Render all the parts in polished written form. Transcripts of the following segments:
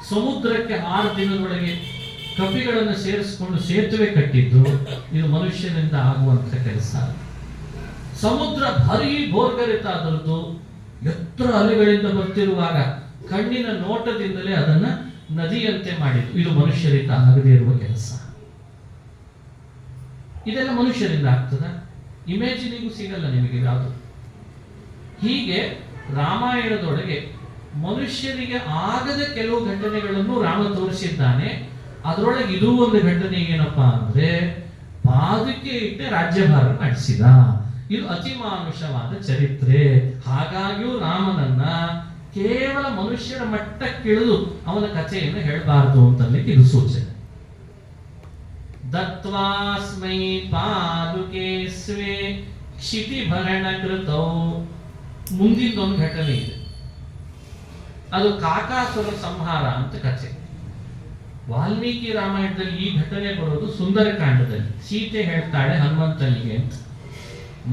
ಸಮುದ್ರಕ್ಕೆ 6 ದಿನದೊಳಗೆ ಕಪಿಗಳನ್ನು ಸೇರಿಸಿಕೊಂಡು ಸೇತುವೆ ಕಟ್ಟಿದ್ದು ಇದು ಮನುಷ್ಯನಿಂದ ಆಗುವಂತ ಕೆಲಸ. ಸಮುದ್ರ ಭಾರೀ ಭೋರ್ಗರೆತಾದದ್ದು ಎತ್ತರ ಅಲೆಗಳಿಂದ ಬರ್ತಿರುವಾಗ ಕಣ್ಣಿನ ನೋಟದಿಂದಲೇ ಅದನ್ನ ನದಿಯಂತೆ ಮಾಡಿದ್ದು ಇದು ಮನುಷ್ಯರಿಂದ ಆಗದೇ ಇರುವ ಕೆಲಸ. ಇದೆಲ್ಲ ಮನುಷ್ಯರಿಂದ ಆಗ್ತದ? ಇಮೇಜಿನಿಗೂ ಸಿಗಲ್ಲ ನಿಮಗೆ ಯಾವುದು. ಹೀಗೆ ರಾಮಾಯಣದೊಳಗೆ ಮನುಷ್ಯರಿಗೆ ಆಗದ ಕೆಲವು ಘಟನೆಗಳನ್ನು ರಾಮ ತೋರಿಸಿದ್ದಾನೆ. ಅದರೊಳಗೆ ಇದು ಒಂದು ಘಟನೆ ಏನಪ್ಪಾ ಅಂದ್ರೆ ಪಾದಕ್ಕೆ ಇಟ್ಟೆ ರಾಜ್ಯಭಾರ ನಡೆಸಿದ. ಇದು ಅತಿ ಮಾನುಷವಾದ ಚರಿತ್ರೆ. ಹಾಗಾಗಿಯೂ ರಾಮನನ್ನ ಕೇವಲ ಮನುಷ್ಯರ ಮಟ್ಟಕ್ಕಿಳಿದು ಅವನ ಕಥೆಯನ್ನು ಹೇಳಬಾರದು ಅಂತಲಿಕ್ಕೆ ಇದು ಸೂಚನೆ. ದತ್ವಾಸ್ಮೈ ಪಾದುಕೆ ಸ್ವೇ ಕ್ಷಿತಿಭರಣ ಕೃತೌ. ಮುಂದಿನದೊಂದು ಘಟನೆ ಇದೆ, ಅದು ಕಾಕಾಸುರ ಸಂಹಾರ ಅಂತ ಕಥೆ. ವಾಲ್ಮೀಕಿ ರಾಮಾಯಣದಲ್ಲಿ ಈ ಘಟನೆ ಬರೋದು ಸುಂದರಕಾಂಡದಲ್ಲಿ. ಸೀತೆ ಹೇಳ್ತಾಳೆ ಹನುಮಂತನಿಗೆ ಅಂತ.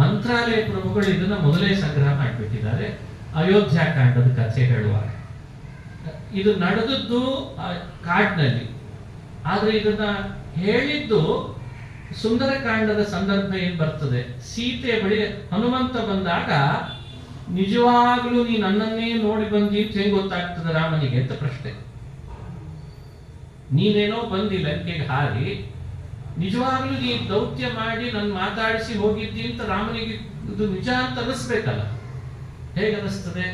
ಮಂತ್ರಾಲಯ ಪ್ರಭುಗಳು ಇದನ್ನ ಮೊದಲೇ ಸಂಗ್ರಹ ಮಾಡಿಬಿಟ್ಟಿದ್ದಾರೆ ಅಯೋಧ್ಯಾಕಾಂಡದ ಕಥೆ ಹೇಳುವಾಗ. ಇದು ನಡೆದದ್ದು ಕಾಡಿನಲ್ಲಿ, ಆದ್ರೆ ಇದನ್ನ ಹೇಳಿದ್ದು ಸುಂದರಕಾಂಡದ ಸಂದರ್ಭ ಏನ್ ಬರ್ತದೆ, ಸೀತೆ ಬಳಿ ಹನುಮಂತ ಬಂದಾಗ ನಿಜವಾಗ್ಲೂ ನೀ ನನ್ನನ್ನೇ ನೋಡಿ ಬಂದಿ ಅಂತ ಹೆಂಗ್ ಗೊತ್ತಾಗ್ತದೆ ರಾಮನಿಗೆ ಅಂತ ಪ್ರಶ್ನೆ. ನೀನೇನೋ ಬಂದಿ ಲಂಕೆಗೆ ಹಾರಿ, ನಿಜವಾಗ್ಲೂ ನೀ ದೌತ್ಯ ಮಾಡಿ ನನ್ನ ಮಾತಾಡಿಸಿ ಹೋಗಿದ್ದಿ ಅಂತ ರಾಮನಿಗೆ ಇದು ನಿಜ ಅಂತ ಅನಿಸ್ಬೇಕಲ್ಲ. ಹೇಗೆ ಅನಿಸ್ತದೆ?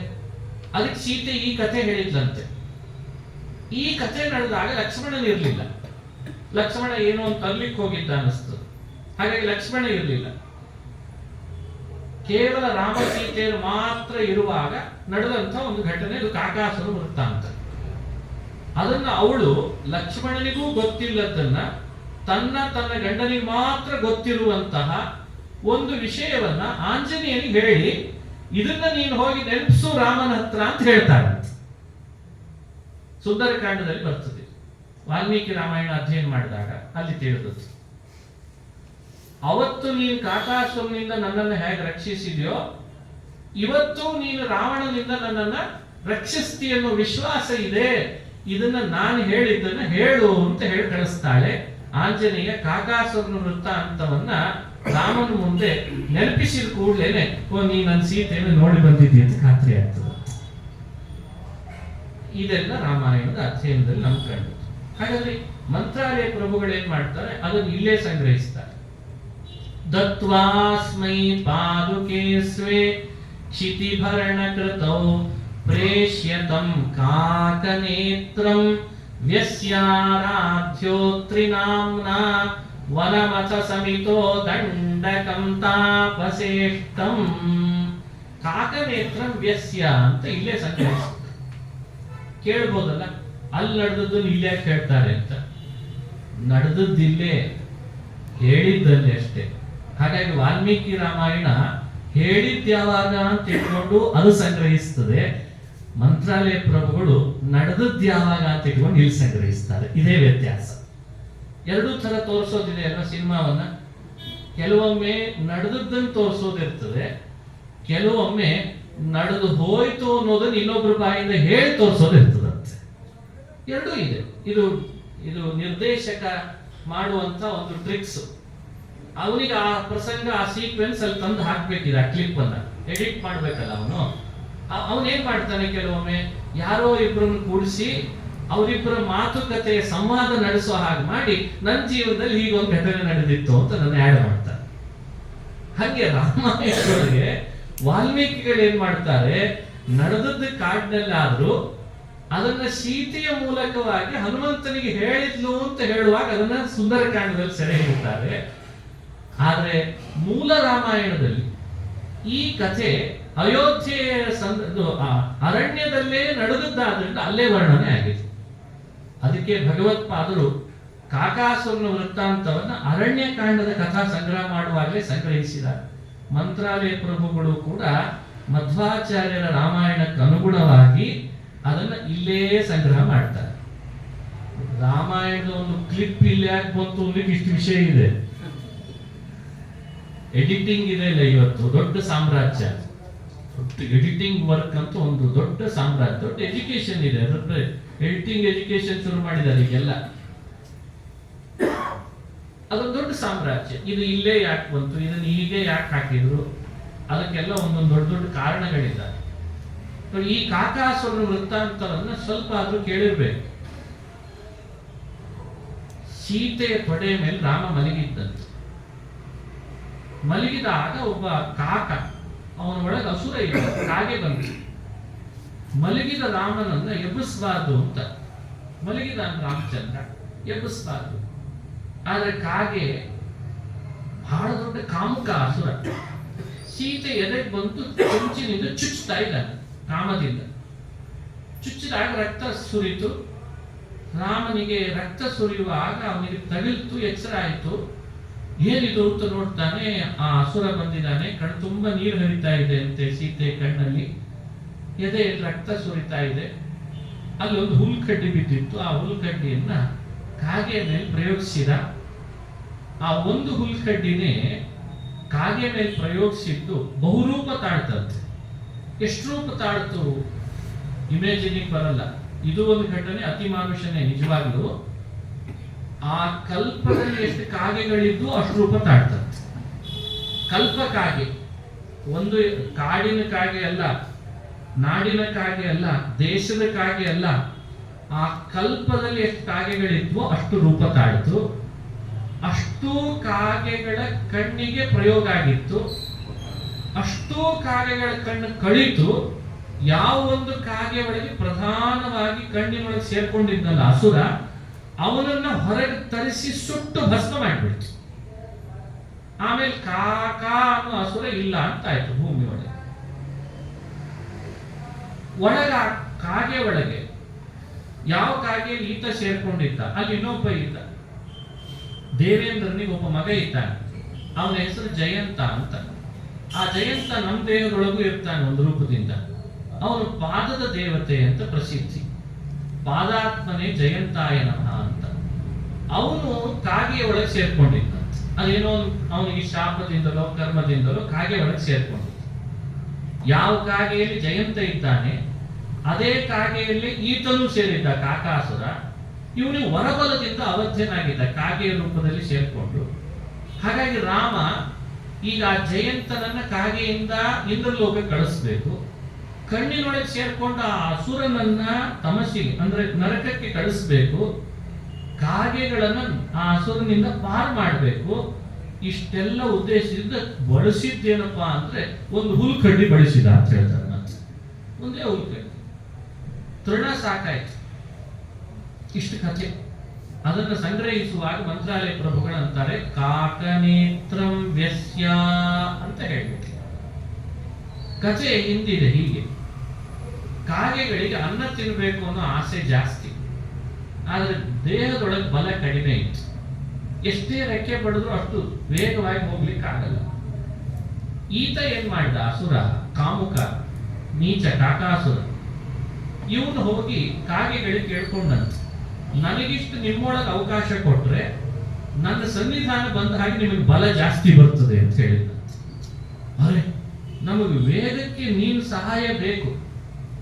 ಅದಕ್ಕೆ ಸೀತೆ ಈ ಕಥೆ ಹೇಳಿದ್ಲಂತೆ. ಈ ಕಥೆ ನಡೆದಾಗ ಲಕ್ಷ್ಮಣನಿರ್ಲಿಲ್ಲ. ಲಕ್ಷ್ಮಣ ಏನೋ ಅಂತ ಅಲ್ಲಿಗೆ ಹೋಗಿದ್ದ ಅನಿಸ್ತದೆ. ಹಾಗಾಗಿ ಲಕ್ಷ್ಮಣ ಇರಲಿಲ್ಲ. ಕೇವಲ ರಾಮ ಸೀತೆಯರು ಮಾತ್ರ ಇರುವಾಗ ನಡೆದಂತ ಒಂದು ಘಟನೆ, ಇದು ಕಾಕಾಸುರ ವೃತ್ತಾಂತ. ಅದನ್ನ ಅವಳು ಲಕ್ಷ್ಮಣನಿಗೂ ಗೊತ್ತಿಲ್ಲದನ್ನ ತನ್ನ ಗಂಡನಿಗೆ ಮಾತ್ರ ಗೊತ್ತಿರುವಂತಹ ಒಂದು ವಿಷಯವನ್ನ ಆಂಜನೇಯನಿಗೆ ಹೇಳಿ ಇದನ್ನ ನೀನು ಹೋಗಿ ನೆನಪಿಸು ರಾಮನ ಹತ್ರ ಅಂತ ಹೇಳ್ತಾರಂತೆ. ಸುಂದರಕಾಂಡದಲ್ಲಿ ಬರ್ತದೆ. ವಾಲ್ಮೀಕಿ ರಾಮಾಯಣ ಅಧ್ಯಯನ ಮಾಡಿದಾಗ ಅಲ್ಲಿ ತಿಳಿದದ್ದು. ಅವತ್ತು ನೀನು ಕಾಕಾಸುರನಿಂದ ನನ್ನನ್ನು ಹೇಗೆ ರಕ್ಷಿಸಿದೆಯೋ ಇವತ್ತು ನೀನು ರಾವಣನಿಂದ ನನ್ನನ್ನ ರಕ್ಷಿಸ್ತಿ ಅನ್ನೋ ವಿಶ್ವಾಸ ಇದೆ. ಇದನ್ನ ನಾನು ಹೇಳಿದ್ದನ್ನ ಹೇಳು ಅಂತ ಹೇಳಿ ಕಳಿಸ್ತಾಳೆ. ಆಂಜನೇಯ ಕಾಕಾಸುರನ ವೃತ್ತಾಂತವನ್ನ ರಾಮನ ಮುಂದೆ ನೆನಪಿಸಿದ ಕೂಡಲೇನೆ ನೀ ನನ್ನ ಸೀತೆಯನ್ನು ನೋಡಿ ಬಂದಿದ್ದೀಯ ಅಂತ ಖಾತ್ರಿ ಆಗ್ತದೆ. ಇದೆಲ್ಲ ರಾಮಾಯಣದ ಅಧ್ಯಯನದಲ್ಲಿ ನಮ್ಗೆ ಕಂಡು. ಹಾಗಾದ್ರೆ ಮಂತ್ರಾಲಯ ಪ್ರಭುಗಳು ಏನ್ ಮಾಡ್ತಾರೆ, ಅದನ್ನು ಇಲ್ಲೇ ಸಂಗ್ರಹಿಸ್ತಾರೆ. ದತ್ವಾಸ್ಮೈ ಪಾದುಕೆ ಸ್ವೇ ಕ್ಷಿತಿಭರಣ ಕೃತೌ ಪ್ರೇಷ್ಯತಂ ಕಾಕನೇತ್ರಂ ವ್ಯಸ್ಯಾರಾಧ್ಯೋತ್ರಿನಾಮ್ನಾ ವನಮಥ ಸಮಿತೋ ದಂಡಕಂ ತಾಪಸೇಷ್ಟಂ. ಕಾಕನೇತ್ರಂ ವ್ಯಸ್ಯ ಅಂತ ಇಲ್ಲೇ ಸಂಗ್ರಹಿಸ್ತಾರೆ. ಕೇಳ್ಬೋದಲ್ಲ, ಅಲ್ಲಿ ನಡೆದದ್ದು ಇಲ್ಲೇ ಕೇಳ್ತಾರೆ ಅಂತ. ನಡೆದದ್ದಿಲ್ಲೇ, ಹೇಳಿದ್ದಲ್ಲಿ ಅಷ್ಟೇ. ಹಾಗಾಗಿ ವಾಲ್ಮೀಕಿ ರಾಮಾಯಣ ಹೇಳಿದ್ಯಾವಾಗ ಅಂತ ಇಟ್ಕೊಂಡು ಅದು ಸಂಗ್ರಹಿಸ್ತದೆ. ಮಂತ್ರಾಲಯ ಪ್ರಭುಗಳು ನಡೆದದ್ಯಾವಾಗ ಅಂತ ಇಟ್ಕೊಂಡು ಇಲ್ಲಿ ಸಂಗ್ರಹಿಸ್ತಾರೆ. ಇದೇ ವ್ಯತ್ಯಾಸ. ಎರಡೂ ತರ ತೋರಿಸೋದಿದೆ ಅಲ್ವಾ ಸಿನಿಮಾವನ್ನ. ಕೆಲವೊಮ್ಮೆ ನಡೆದದ್ದನ್ನು ತೋರಿಸೋದಿರ್ತದೆ, ಕೆಲವೊಮ್ಮೆ ನಡೆದು ಹೋಯ್ತು ಅನ್ನೋದನ್ನ ಇನ್ನೊಬ್ಬರ ಬಾಯಿಂದ ಹೇಳಿ ತೋರಿಸೋದಿರ್ತದಂತೆ. ಎರಡೂ ಇದೆ. ಇದು ಇದು ನಿರ್ದೇಶಕ ಮಾಡುವಂತ ಒಂದು ಟ್ರಿಕ್ಸ್. ಅವನಿಗೆ ಆ ಪ್ರಸಂಗ, ಆ ಸೀಕ್ವೆನ್ಸ್ ಅಲ್ಲಿ ತಂದು ಹಾಕ್ಬೇಕಿದೆ. ಆ ಕ್ಲಿಪ್ ಅನ್ನ ಎಡಿಟ್ ಮಾಡ್ಬೇಕಲ್ಲ ಅವನೇನ್ ಮಾಡ್ತಾನೆ, ಕೆಲವೊಮ್ಮೆ ಯಾರೋ ಇಬ್ಬರನ್ನು ಕೂಡಿಸಿ ಅವರಿಬ್ಬರ ಮಾತುಕತೆಯ ಸಂವಾದ ನಡೆಸೋ ಹಾಗೆ ಮಾಡಿ ನನ್ನ ಜೀವನದಲ್ಲಿ ಹೀಗೊಂದು ಘಟನೆ ನಡೆದಿತ್ತು ಅಂತ ನನ್ನ ಆ್ಯಡ್ ಮಾಡ್ತಾನೆ. ಹಾಗೆ ರಾಮಾಯಣದೊಳಗೆ ವಾಲ್ಮೀಕಿಗಳು ಏನ್ ಮಾಡ್ತಾರೆ, ನಡೆದದ್ದು ಕಾಡಿನಲ್ಲಾದ್ರೂ ಅದನ್ನ ಸೀತೆಯ ಮೂಲಕವಾಗಿ ಹನುಮಂತನಿಗೆ ಹೇಳಿದ್ಲು ಅಂತ ಹೇಳುವಾಗ ಅದನ್ನ ಸುಂದರಕಾಂಡದಲ್ಲಿ ಸೆರೆ ಹಿಡಿತಾರೆ. ಆದ್ರೆ ಮೂಲ ರಾಮಾಯಣದಲ್ಲಿ ಈ ಕಥೆ ಅಯೋಧ್ಯೆಯ ಅರಣ್ಯದಲ್ಲೇ ನಡೆದದ್ದಾದ್ರಿಂದ ಅಲ್ಲೇ ವರ್ಣನೆ ಆಗಿದೆ. ಅದಕ್ಕೆ ಭಗವತ್ಪಾದರು ಕಾಕಾಸುರನ ವೃತ್ತಾಂತವನ್ನ ಅರಣ್ಯಕಾಂಡದ ಕಥಾ ಸಂಗ್ರಹ ಮಾಡುವಾಗಲೇ ಸಂಗ್ರಹಿಸಿದ್ದಾರೆ. ಮಂತ್ರಾಲಯ ಪ್ರಭುಗಳು ಕೂಡ ಮಧ್ವಾಚಾರ್ಯರ ರಾಮಾಯಣಕ್ಕೆ ಅನುಗುಣವಾಗಿ ಅದನ್ನ ಇಲ್ಲೇ ಸಂಗ್ರಹ ಮಾಡ್ತಾರೆ. ರಾಮಾಯಣದ ಒಂದು ಕ್ಲಿಪ್ ಇಲ್ಲಿ ಯಾಕೆ ಬಂತು ಅನ್ನಲಿಕ್ಕೆ ಇಷ್ಟು ವಿಷಯ ಇದೆ. ಎಡಿಟಿಂಗ್ ಇದೆ ಇಲ್ಲ, ಇವತ್ತು ದೊಡ್ಡ ಸಾಮ್ರಾಜ್ಯ. ಎಡಿಟಿಂಗ್ ವರ್ಕ್ ಅಂತ ಒಂದು ದೊಡ್ಡ ಸಾಮ್ರಾಜ್ಯ, ದೊಡ್ಡ ಎಜುಕೇಶನ್ ಇದೆ. ಅದರ ಎಡಿಟಿಂಗ್ ಎಜುಕೇಶನ್ ಶುರು ಮಾಡಿದ್ದಾರೆ ಈಗೆಲ್ಲ. ಅದೊಂದು ದೊಡ್ಡ ಸಾಮ್ರಾಜ್ಯ. ಇದು ಇಲ್ಲೇ ಯಾಕೆ ಬಂತು, ಇದನ್ನು ಹೀಗೆ ಯಾಕೆ ಹಾಕಿದ್ರು, ಅದಕ್ಕೆಲ್ಲ ಒಂದೊಂದು ದೊಡ್ಡ ದೊಡ್ಡ ಕಾರಣಗಳಿದ್ದಾರೆ. ಈ ಕಾಕಾಸುರನ ವೃತ್ತಾಂತರನ್ನ ಸ್ವಲ್ಪ ಆದ್ರೂ ಕೇಳಿರ್ಬೇಕು. ಸೀತೆಯ ತೊಡೆಯ ಮೇಲೆ ರಾಮ ಮಲಗಿದ್ದಂತೆ. ಮಲಗಿದಾಗ ಒಬ್ಬ ಕಾಕ, ಅವನ ಒಳಗೆ ಅಸುರ ಇಲ್ಲ, ಕಾಗೆ ಬಂತು. ಮಲಗಿದ ರಾಮನನ್ನ ಎಬ್ಬಿಸಬಾರ್ದು ಅಂತ ಮಲಗಿದ ರಾಮಚಂದ್ರ, ಎಬ್ಬಿಸಬಾರ್ದು. ಆದ್ರೆ ಕಾಗೆ ಬಹಳ ದೊಡ್ಡ ಕಾಮುಕ ಅಸುರ. ಸೀತೆ ಎದೆಗೆ ಬಂತು, ಚುಂಚಿನಿಂದ ಚುಚ್ಚುತ್ತಾ ಇದ್ದಾನೆ ಕಾಮದಿಂದ. ಚುಚ್ಚಿದಾಗ ರಕ್ತ ಸುರಿತು. ರಾಮನಿಗೆ ರಕ್ತ ಸುರಿಯುವಾಗ ಅವನಿಗೆ ತಗಿಲ್ತು, ಎಚ್ಚರ ಆಯಿತು. ಏನಿದು ಅಂತ ನೋಡ್ತಾನೆ, ಆ ಅಸುರ ಬಂದಿದ್ದಾನೆ. ಕಣ್ಣು ತುಂಬಾ ನೀರು ಹರಿತಾ ಇದೆ ಅಂತೆ ಸೀತೆ ಕಣ್ಣಲ್ಲಿ, ಎದೆಯಲ್ಲಿ ರಕ್ತ ಸುರಿತಾ ಇದೆ. ಅಲ್ಲಿ ಒಂದು ಹುಲ್ಕಡ್ಡಿ ಬಿದ್ದಿತ್ತು. ಆ ಹುಲ್ಕಡ್ಡಿಯನ್ನ ಕಾಗೆ ಮೇಲೆ ಪ್ರಯೋಗಿಸಿದ. ಆ ಒಂದು ಹುಲ್ಕಡ್ಡಿನೇ ಕಾಗೆ ಮೇಲೆ ಪ್ರಯೋಗಿಸಿದ್ದು ಬಹುರೂಪ ತಾಳ್ತಂತೆ. ಎಷ್ಟು ರೂಪ ತಾಳ್ತು ಇಮೇಜಿನಿಂಗ್ ಬರಲ್ಲ. ಇದು ಒಂದು ಘಟನೆ, ಅತಿ ಮಾನುಷನೇ ನಿಜವಾಗ್ಲೂ. ಆ ಕಲ್ಪದಲ್ಲಿ ಎಷ್ಟು ಕಾಗೆಗಳಿದ್ದು ಅಷ್ಟು ರೂಪ ತಾಳ್ತಂತೆ. ಕಲ್ಪ ಕಾಗೆ, ಒಂದು ಕಾಡಿನ ಕಾಗೆ ಅಲ್ಲ, ನಾಡಿನ ಕಾಗೆ ಅಲ್ಲ, ದೇಶದ ಕಾಗೆ ಅಲ್ಲ. ಆ ಕಲ್ಪದಲ್ಲಿ ಎಷ್ಟು ಕಾಗೆಗಳಿದ್ವೋ ಅಷ್ಟು ರೂಪ ತಾಳ್ತು. ಅಷ್ಟೂ ಕಾಗೆಗಳ ಕಣ್ಣಿಗೆ ಪ್ರಯೋಗ ಆಗಿತ್ತು. ಅಷ್ಟೂ ಕಾಗೆಗಳ ಕಣ್ಣು ಕಳಿತು. ಯಾವ ಒಂದು ಕಾಗೆ ಒಳಗೆ ಪ್ರಧಾನವಾಗಿ ಕಣ್ಣಿನೊಳಗೆ ಸೇರ್ಕೊಂಡಿದ್ದಲ್ಲ ಅಸುರ, ಅವನನ್ನ ಹೊರಗೆ ತರಿಸಿ ಸುಟ್ಟು ಭಸ್ಮ ಮಾಡಿಬಿಡ್ತು. ಆಮೇಲೆ ಕಾಕಾ ಅನ್ನೋ ಅಸುರ ಇಲ್ಲ ಅಂತ ಆಯ್ತು ಭೂಮಿ ಒಳಗೆ. ಒಳಗ ಕಾಗೆ ಒಳಗೆ ಯಾವ ಕಾಗೆ ಈತ ಸೇರ್ಕೊಂಡಿದ್ದ, ಅಲ್ಲಿ ಇನ್ನೊಬ್ಬ ಇದ್ದ. ದೇವೇಂದ್ರನಿಗೆ ಒಬ್ಬ ಮಗ ಇದ್ದಾನೆ, ಅವನ ಹೆಸರು ಜಯಂತ ಅಂತ. ಆ ಜಯಂತ ನಮ್ಮ ದೇಹದೊಳಗೂ ಇರ್ತಾನೆ ಒಂದು ರೂಪದಿಂದ. ಅವನು ಪಾದದ ದೇವತೆ ಅಂತ ಪ್ರಸಿದ್ಧಿ. ಪಾದಾತ್ಮನೇ ಜಯಂತಾಯ ನಮಃ ಅಂತ. ಅವನು ಕಾಗೆಯ ಒಳಗೆ ಸೇರ್ಕೊಂಡಿದ್ದ. ಅದೇನೋ ಅವನಿಗೆ ಶಾಪದಿಂದಲೋ ಕರ್ಮದಿಂದಲೋ ಕಾಗೆ ಒಳಗೆ ಸೇರ್ಕೊಂಡಿದ್ದ. ಯಾವ ಕಾಗೆಯಲ್ಲಿ ಜಯಂತ ಇದ್ದಾನೆ ಅದೇ ಕಾಗೆಯಲ್ಲಿ ಈತನೂ ಸೇರಿದ್ದ ಕಾಕಾಸುರ. ಇವನು ವರಬಲದಿಂದ ಅವಧ್ಯನಾಗಿದ್ದ ಕಾಗೆಯ ರೂಪದಲ್ಲಿ ಸೇರ್ಕೊಂಡು. ಹಾಗಾಗಿ ರಾಮ ಈಗ ಜಯಂತನನ್ನ ಕಾಗೆಯಿಂದ ಇಂದ್ರಲೋಕ ಕಳಿಸ್ಬೇಕು. ಕಣ್ಣಿನೊಳಗೆ ಸೇರ್ಕೊಂಡ ಆ ಅಸುರನನ್ನ ತಮಸಿಗೆ ಅಂದ್ರೆ ನರಕಕ್ಕೆ ಕಳಿಸ್ಬೇಕು. ಕಾಗೆಗಳನ್ನ ಆ ಅಸುರನಿಂದ ಪಾರ್ ಮಾಡಬೇಕು. ಇಷ್ಟೆಲ್ಲ ಉದ್ದೇಶದಿಂದ ಬಳಸಿದ್ದೇನಪ್ಪಾ ಅಂದ್ರೆ ಒಂದು ಹುಲ್ಕಡ್ಡಿ ಬಳಸಿದ ಅಂತ ಹೇಳ್ತಾರೆ. ಒಂದೇ ಹುಲ್ಕಡ್ಡಿ, ತೃಣ ಸಾಕಾಯ್ತು. ಇಷ್ಟು ಕಥೆ. ಅದನ್ನು ಸಂಗ್ರಹಿಸುವಾಗ ಮಂತ್ರಾಲಯ ಪ್ರಭುಗಳಂತಾರೆ ಕಾಕನೇತ್ರಂ ವ್ಯಸ್ಯ ಅಂತ ಹೇಳ್ಬಿಟ್ಟು. ಕಥೆ ಹಿಂದಿದೆ ಹೀಗೆ. ಕಾಗೆಗಳಿಗೆ ಅನ್ನ ತಿನ್ನಬೇಕು ಅನ್ನೋ ಆಸೆ ಜಾಸ್ತಿ, ಆದ್ರೆ ದೇಹದೊಳಗೆ ಬಲ ಕಡಿಮೆ ಇತ್ತು. ಎಷ್ಟೇ ರೆಕ್ಕೆ ಪಡೆದ್ರು ಅಷ್ಟು ವೇಗವಾಗಿ ಹೋಗ್ಲಿಕ್ಕೆ ಆಗಲ್ಲ. ಈತ ಏನ್ ಮಾಡಿದ, ಅಸುರ, ಕಾಮುಕ, ನೀಚ ಕಾಕಾಸುರ. ಇವನು ಹೋಗಿ ಕಾಗೆಗಳಿಗೆ ಕೇಳ್ಕೊಂಡಂತೆ, ನನಗಿಷ್ಟು ನಿಮ್ಮೊಳಗೆ ಅವಕಾಶ ಕೊಟ್ರೆ ನನ್ನ ಸನ್ನಿಧಾನ ಬಂದ ಹಾಗೆ ನಿಮಗೆ ಬಲ ಜಾಸ್ತಿ ಬರ್ತದೆ ಅಂತ ಹೇಳಿದ. ಅರೆ, ನಮಗೆ ವೇಗಕ್ಕೆ ನೀನು ಸಹಾಯ ಬೇಕು,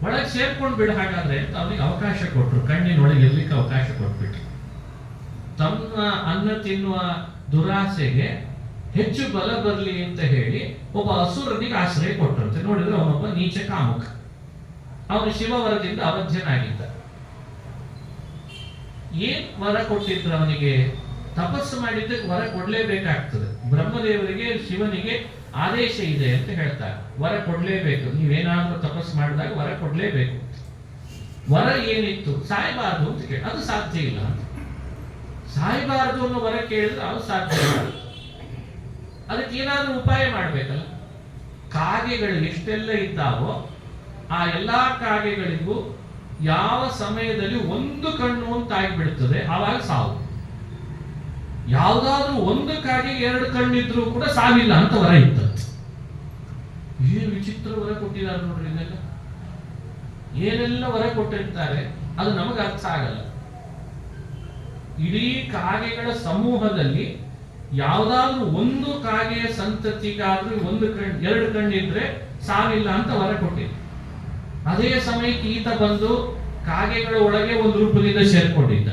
ಒಳಗೆ ಸೇರ್ಕೊಂಡು ಬಿಡ ಹಾಗಾದ್ರೆ ಅಂತ ಅವನಿಗೆ ಅವಕಾಶ ಕೊಟ್ರು. ಕಣ್ಣಿನೊಳಗೆ ಇರ್ಲಿಕ್ಕೆ ಅವಕಾಶ ಕೊಟ್ಬಿಟ್ರು. ತಮ್ಮ ಅನ್ನ ತಿನ್ನುವ ದುರಾಸೆಗೆ ಹೆಚ್ಚು ಬಲ ಬರಲಿ ಅಂತ ಹೇಳಿ ಒಬ್ಬ ಅಸುರನಿಗೆ ಆಶ್ರಯ ಕೊಟ್ಟರಂತೆ. ನೋಡಿದ್ರೆ ಅವನೊಬ್ಬ ನೀಚ ಕಾಮುಕ. ಅವನು ಶಿವವರದಿಂದ ಅವಧ್ಯನಾಗಿದ್ದ. ಏನ್ ವರ ಕೊಟ್ಟಿದ್ರು ಅವನಿಗೆ? ತಪಸ್ಸು ಮಾಡಿದ್ದಕ್ಕೆ ವರ ಕೊಡ್ಲೇಬೇಕಾಗ್ತದೆ. ಬ್ರಹ್ಮದೇವರಿಗೆ ಶಿವನಿಗೆ ಆದೇಶ ಇದೆ ಅಂತ ಹೇಳ್ತಾರೆ. ವರ ಕೊಡ್ಲೇಬೇಕು, ನೀವೇನಾದ್ರೂ ತಪಸ್ಸು ಮಾಡಿದಾಗ ವರ ಕೊಡ್ಲೇಬೇಕು. ವರ ಏನಿತ್ತು? ಸಾಯಬಾರದು ಅಂತ ಕೇಳಿ, ಅದು ಸಾಧ್ಯ ಇಲ್ಲ ಅಂತ. ಸಾಯಬಾರದು ಅನ್ನೋ ವರ ಕೇಳಿದ್ರೆ ಅದು ಸಾಧ್ಯ ಇಲ್ಲ. ಅದಕ್ಕೆ ಏನಾದ್ರೂ ಉಪಾಯ ಮಾಡ್ಬೇಕಲ್ಲ. ಕಾಗೆಗಳು ಎಷ್ಟೆಲ್ಲ ಇದ್ದಾವೋ ಆ ಎಲ್ಲಾ ಕಾಗೆಗಳಿಗೂ ಯಾವ ಸಮಯದಲ್ಲಿ ಒಂದು ಕಣ್ಣು ಅಂತ ಆಗಿಬಿಡುತ್ತದೆ, ಆವಾಗ ಸಾವು. ಯಾವ್ದಾದ್ರೂ ಒಂದು ಕಾಗೆಗೆ ಎರಡು ಕಣ್ಣಿದ್ರು ಕೂಡ ಸಾವಿಲ್ಲ ಅಂತ ವರ ಇತ್ತಂತೆ. ಏನು ವಿಚಿತ್ರ ವರ ಕೊಟ್ಟಿದ್ದಾರೆ ನೋಡ್ರಿ. ಇದೆಲ್ಲ ಏನೆಲ್ಲ ವರ ಕೊಟ್ಟಿರ್ತಾರೆ ಅದು ನಮಗೆ ಅರ್ಥ ಆಗಲ್ಲ. ಇಡೀ ಕಾಗೆಗಳ ಸಮೂಹದಲ್ಲಿ ಯಾವ್ದಾದ್ರೂ ಒಂದು ಕಾಗೆಯ ಸಂತತಿಗಾದ್ರೂ ಒಂದು ಎರಡು ಕಣ್ಣಿದ್ರೆ ಸಾವಿಲ್ಲ ಅಂತ ವರ ಕೊಟ್ಟಿದ್ದ. ಅದೇ ಸಮಯಕ್ಕೆ ಈತ ಬಂದು ಕಾಗೆಗಳ ಒಳಗೆ ಒಂದು ರೂಪದಿಂದ ಸೇರ್ಕೊಂಡಿದ್ದ.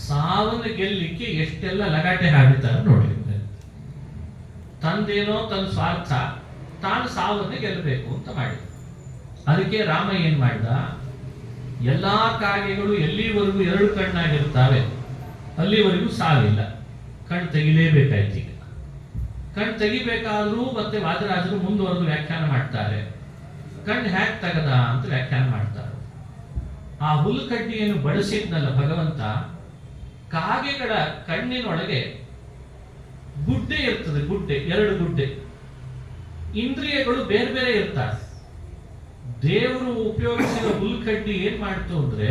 ಸಾವನ್ನು ಗೆಲ್ಲಿಕ್ಕೆ ಎಷ್ಟೆಲ್ಲ ಲಗಾಟೆ ಹಾಡಿದ್ದಾರೆ ನೋಡಿ. ತಂದೇನೋ ತನ್ನ ಸ್ವಾರ್ಥ, ತಾನು ಸಾವನ್ನೇ ಗೆಲ್ಲಬೇಕು ಅಂತ ಮಾಡಿದ. ಅದಕ್ಕೆ ರಾಮ ಏನ್ ಮಾಡಿದ, ಎಲ್ಲಾ ಕಾಗೆಗಳು ಎಲ್ಲಿವರೆಗೂ ಎರಡು ಕಣ್ಣಾಗಿರ್ತಾವೆ ಅಲ್ಲಿವರೆಗೂ ಸಾವಿಲ್ಲ, ಕಣ್ಣು ತೆಗಿಲೇಬೇಕಾಯ್ತು. ಈಗ ಕಣ್ಣು ತೆಗಿಬೇಕಾದ್ರೂ ಮತ್ತೆ ವಾದರಾಜರು ಮುಂದುವರೆದು ವ್ಯಾಖ್ಯಾನ ಮಾಡ್ತಾರೆ. ಕಣ್ಣು ಹ್ಯಾಕ್ ತೆಗದ ಅಂತ ವ್ಯಾಖ್ಯಾನ ಮಾಡ್ತಾರೆ. ಆ ಹುಲ್ಲುಕಡ್ಡಿಯನ್ನು ಬಳಸಿದ್ನಲ್ಲ ಭಗವಂತ, ಕಾಗೆಗಳ ಕಣ್ಣಿನೊಳಗೆ ಗುಡ್ಡೆ ಇರ್ತದೆ, ಗುಡ್ಡೆ, ಎರಡು ಗುಡ್ಡೆ. ಇಂದ್ರಿಯಗಳು ಬೇರೆ ಬೇರೆ ಇರ್ತಾರೆ. ದೇವರು ಉಪಯೋಗಿಸಿದ ಹುಲ್ಲುಕಡ್ಡಿ ಏನ್ ಮಾಡ್ತು ಅಂದ್ರೆ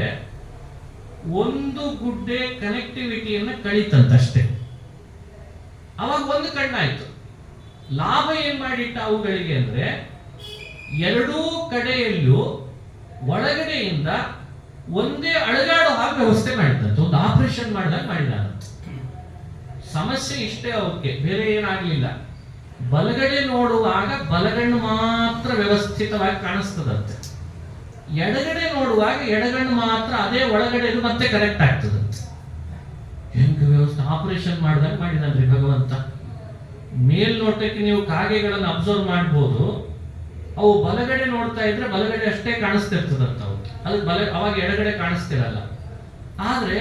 ಒಂದು ಗುಡ್ಡೆ ಕನೆಕ್ಟಿವಿಟಿಯನ್ನ ಕಳೀತಂತಷ್ಟೇ. ಅವಾಗ ಒಂದು ಕಣ್ಣಾಯ್ತು. ಲಾಭ ಏನ್ ಮಾಡಿಟ್ಟ ಅವುಗಳಿಗೆ ಅಂದ್ರೆ ಎರಡೂ ಕಡೆಯಲ್ಲೂ ಒಳಗಡೆಯಿಂದ ಒಂದೇ ಅಳಗಾಡೋ ಹಾಗೆ ವ್ಯವಸ್ಥೆ ಮಾಡಿದಂತೆ, ಒಂದು ಆಪರೇಷನ್ ಮಾಡಿದಾಗ ಮಾಡಿದಾನಂತೆ. ಸಮಸ್ಯೆ ಇಷ್ಟೇ ಅವಕ್ಕೆ, ಬೇರೆ ಏನಾಗ್ಲಿಲ್ಲ. ಬಲಗಡೆ ನೋಡುವಾಗ ಬಲಗಣ್ಣು ಮಾತ್ರ ವ್ಯವಸ್ಥಿತವಾಗಿ ಕಾಣಿಸ್ತದಂತೆ, ಎಡಗಡೆ ನೋಡುವಾಗ ಎಡಗಣ್ಣು ಮಾತ್ರ ಅದೇ ಒಳಗಡೆ ಮತ್ತೆ ಕರೆಕ್ಟ್ ಆಗ್ತದಂತೆ. ಹೆಂಗ ವ್ಯವಸ್ಥೆ ಆಪರೇಷನ್ ಮಾಡಿದಾಗ ಮಾಡಿದಾನ್ರಿ ಭಗವಂತ. ಮೇಲ್ನೋಟಕ್ಕೆ ನೀವು ಕಾಗೆಗಳನ್ನು ಅಬ್ಸರ್ವ್ ಮಾಡ್ಬೋದು, ಅವು ಬಲಗಡೆ ನೋಡ್ತಾ ಇದ್ರೆ ಬಲಗಡೆ ಅಷ್ಟೇ ಕಾಣಿಸ್ತಿರ್ತದಂತ ಅವು, ಅದಕ್ಕೆ ಅವಾಗ ಎಡಗಡೆ ಕಾಣಿಸ್ತಿರಲ್ಲ. ಆದ್ರೆ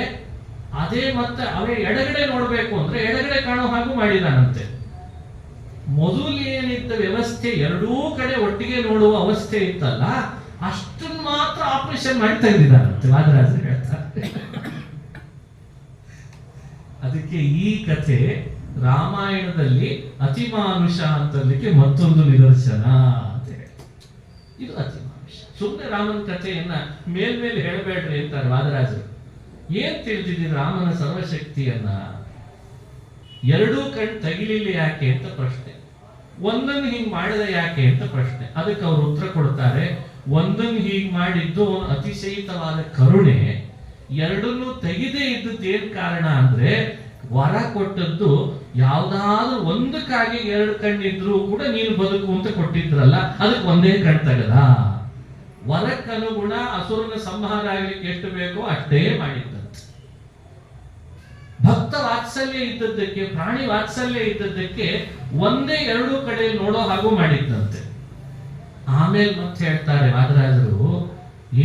ಅದೇ ಮತ್ತೆ ಅವೇ ಎಡಗಡೆ ನೋಡ್ಬೇಕು ಅಂದ್ರೆ ಎಡಗಡೆ ಕಾಣೋ ಹಾಗೂ ಮಾಡಿದಾನಂತೆ. ಮೊದಲು ಏನಿದ್ದ ವ್ಯವಸ್ಥೆ ಎರಡೂ ಕಡೆ ಒಟ್ಟಿಗೆ ನೋಡುವ ಅವಸ್ಥೆ ಇತ್ತಲ್ಲ, ಅಷ್ಟನ್ನು ಮಾತ್ರ ಆಪರೇಷನ್ ಮಾಡಿ ತೆಗೆದಿದ್ದಾನಂತೆ ವಾದರಾಜರು ಹೇಳ್ತಾರೆ. ಅದಕ್ಕೆ ಈ ಕಥೆ ರಾಮಾಯಣದಲ್ಲಿ ಅತಿಮಾನುಷ ಅಂತಲಿಕ್ಕೆ ಮತ್ತೊಂದು ನಿದರ್ಶನ ಅಂತ ಹೇಳಿ. ಇದು ಅತಿಮಾನುಷ. ಸುಮ್ಮನೆ ರಾಮನ ಕಥೆಯನ್ನ ಮೇಲ್ಮೇಲೆ ಹೇಳಬೇಡ್ರಿ ಅಂತಾರೆ ವಾದರಾಜರು. ಏನ್ ತಿಳಿದಿದ್ದೀರಿ ರಾಮನ ಸರ್ವಶಕ್ತಿಯನ್ನ? ಎರಡೂ ಕಣ್ ತಗಿಲಿಲ್ಲ ಯಾಕೆ ಅಂತ ಪ್ರಶ್ನೆ, ಒಂದನ್ನು ಹೀಗ್ ಮಾಡಿದ ಯಾಕೆ ಅಂತ ಪ್ರಶ್ನೆ. ಅದಕ್ಕೆ ಅವರು ಉತ್ತರ ಕೊಡ್ತಾರೆ, ಒಂದನ್ನು ಹೀಗ್ ಮಾಡಿದ್ದು ಅತಿಶಯಿತವಾದ ಕರುಣೆ, ಎರಡನ್ನೂ ತೆಗಿದೇ ಇದ್ದದ್ದು ಏನ್ ಕಾರಣ ಅಂದ್ರೆ ವರ ಕೊಟ್ಟದ್ದು ಯಾವ್ದಾದ್ರು ಒಂದಕ್ಕಾಗಿ ಎರಡು ಕಣ್ಣಿದ್ರು ಕೂಡ ನೀನು ಬದುಕು ಅಂತ ಕೊಟ್ಟಿದ್ರಲ್ಲ, ಅದಕ್ಕೆ ಒಂದೇ ಕಣ್ ತೆಗದ. ವರಕ್ಕನುಗುಣ ಅಸುರನ ಸಂಹಾರ ಆಗ್ಲಿಕ್ಕೆ ಎಷ್ಟು ಬೇಕೋ ಅಷ್ಟೇ ಮಾಡಿದ್ದಂತೆ. ಭಕ್ತ ವಾತ್ಸಲ್ಯ ಇದ್ದದ್ದಕ್ಕೆ, ಪ್ರಾಣಿ ವಾತ್ಸಲ್ಯ ಇದ್ದದ್ದಕ್ಕೆ ಒಂದೇ ಎರಡೂ ಕಡೆ ನೋಡೋ ಹಾಗೂ ಮಾಡಿದ್ದಂತೆ. ಆಮೇಲೆ ಮತ್ತೆ ಹೇಳ್ತಾರೆ ವಾದರಾಜರು,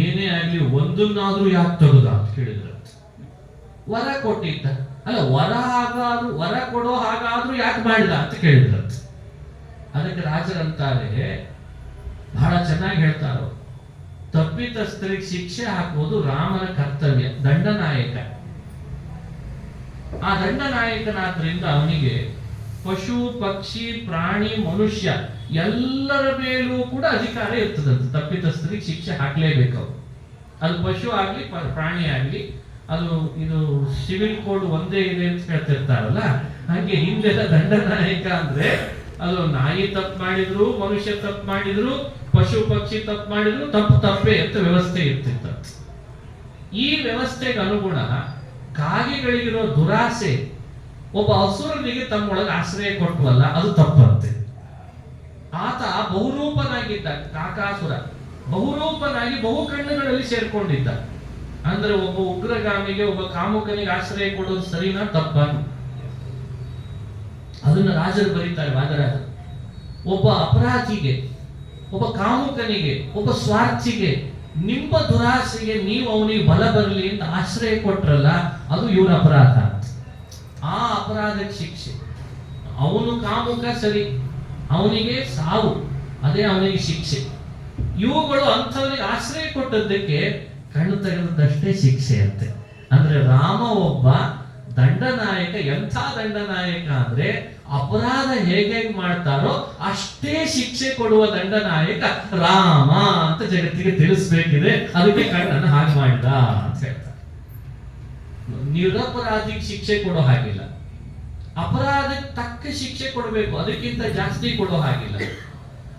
ಏನೇ ಆಗ್ಲಿ ಒಂದನ್ನಾದ್ರೂ ಯಾಕೆ ತೆಗೆದ ಅಂತ ಕೇಳಿದ್ರಂತೆ. ವರ ಕೊಟ್ಟಿದ್ದ ಅಲ್ಲ, ವರ ಕೊಡೋ ಹಾಗಾದ್ರೂ ಯಾಕೆ ಮಾಡಿದ ಅಂತ ಕೇಳಿದ್ರಂತೆ. ಅದಕ್ಕೆ ರಾಜರಂತಾರೆ, ಬಹಳ ಚೆನ್ನಾಗಿ ಹೇಳ್ತಾರೋ, ತಪ್ಪಿತಸ್ಥರಿಗೆ ಶಿಕ್ಷೆ ಹಾಕುವುದು ರಾಮನ ಕರ್ತವ್ಯ, ದಂಡನಾಯಕ. ಆ ದಂಡನಾಯಕನಾದ್ರಿಂದ ಅವನಿಗೆ ಪಶು ಪಕ್ಷಿ ಪ್ರಾಣಿ ಮನುಷ್ಯ ಎಲ್ಲರ ಮೇಲೂ ಕೂಡ ಅಧಿಕಾರ ಇರ್ತದಂತೆ. ತಪ್ಪಿತಸ್ಥರಿಗೆ ಶಿಕ್ಷೆ ಹಾಕ್ಲೇಬೇಕು ಅವರು. ಅದು ಪಶು ಆಗ್ಲಿ ಪ್ರಾಣಿ ಆಗ್ಲಿ, ಅದು ಇದು ಸಿವಿಲ್ ಕೋಡ್ ಒಂದೇ ಇದೆ ಅಂತ ಹೇಳ್ತಿರ್ತಾರಲ್ಲ, ಹಾಗೆ ಹಿಂದೆಲ್ಲ ದಂಡನಾಯಕ ಅಂದ್ರೆ ಅದು ನಾಯಿ ತಪ್ಪು ಮಾಡಿದ್ರು, ಮನುಷ್ಯ ತಪ್ಪು ಮಾಡಿದ್ರು, ಪಶು ಪಕ್ಷಿ ತಪ್ಪು ಮಾಡಿದ್ರು ತಪ್ಪೇ ಅಂತ ವ್ಯವಸ್ಥೆ ಇರ್ತಿತ್ತ. ಈ ವ್ಯವಸ್ಥೆಗೆ ಅನುಗುಣ ಕಾಗೆಗಳಿಗಿರೋ ದುರಾಸೆ ಒಬ್ಬ ಅಸುರನಿಗೆ ತಮ್ಮೊಳಗೆ ಆಶ್ರಯ ಕೊಟ್ಟವಲ್ಲ, ಅದು ತಪ್ಪಂತೆ. ಆತ ಬಹುರೂಪನಾಗಿದ್ದ, ಕಾಕಾಸುರ ಬಹುರೂಪನಾಗಿ ಬಹು ಕಣ್ಣುಗಳಲ್ಲಿ ಸೇರ್ಕೊಂಡಿದ್ದ. ಅಂದ್ರೆ ಒಬ್ಬ ಉಗ್ರಗಾಮಿಗೆ, ಒಬ್ಬ ಕಾಮುಕನಿಗೆ ಆಶ್ರಯ ಕೊಡೋದು ಸರಿನಾ ತಪ್ಪ? ಅದನ್ನ ರಾಜರು ಬರೀತಾರೆ ವಾದರಾಜರು. ಒಬ್ಬ ಅಪರಾಧಿಗೆ, ಒಬ್ಬ ಕಾಮುಕನಿಗೆ, ಒಬ್ಬ ಸ್ವಾರ್ಥಿಗೆ, ನಿಮ್ಮ ದುರಾಸೆಗೆ ನೀವು ಅವನಿಗೆ ಬಲ ಬರಲಿ ಅಂತ ಆಶ್ರಯ ಕೊಟ್ರಲ್ಲ, ಅದು ಇವನ ಅಪರಾಧ. ಆ ಅಪರಾಧಕ್ಕೆ ಶಿಕ್ಷೆ. ಅವನು ಕಾಮುಕ ಸರಿ, ಅವನಿಗೆ ಸಾವು, ಅದೇ ಅವನಿಗೆ ಶಿಕ್ಷೆ. ಇವುಗಳು ಅಂಥವನಿಗೆ ಆಶ್ರಯ ಕೊಟ್ಟದ್ದಕ್ಕೆ ಕಣ್ಣು ತೆಗೆದದ್ದಷ್ಟೇ ಶಿಕ್ಷೆ ಅಂತೆ. ಅಂದ್ರೆ ರಾಮ ಒಬ್ಬ ದಂಡನಾಯಕ. ಎಂಥ ದಂಡನಾಯಕ ಅಂದ್ರೆ ಅಪರಾಧ ಹೇಗೆ ಮಾಡ್ತಾರೋ ಅಷ್ಟೇ ಶಿಕ್ಷೆ ಕೊಡುವ ದಂಡನಾಯಕ ರಾಮ ಅಂತ ಜಗತ್ತಿಗೆ ತಿಳಿಸ್ಬೇಕಿದೆ. ಅದಕ್ಕೆ ಕಣ್ಣನ್ನು ಹಾಗೆ ಮಾಡಿದ ಅಂತ ಹೇಳ್ತಾರೆ. ನಿರಪರಾಧಿಗೆ ಶಿಕ್ಷೆ ಕೊಡೋ ಹಾಗಿಲ್ಲ, ಅಪರಾಧಕ್ಕೆ ತಕ್ಕ ಶಿಕ್ಷೆ ಕೊಡಬೇಕು, ಅದಕ್ಕಿಂತ ಜಾಸ್ತಿ ಕೊಡೋ ಹಾಗಿಲ್ಲ.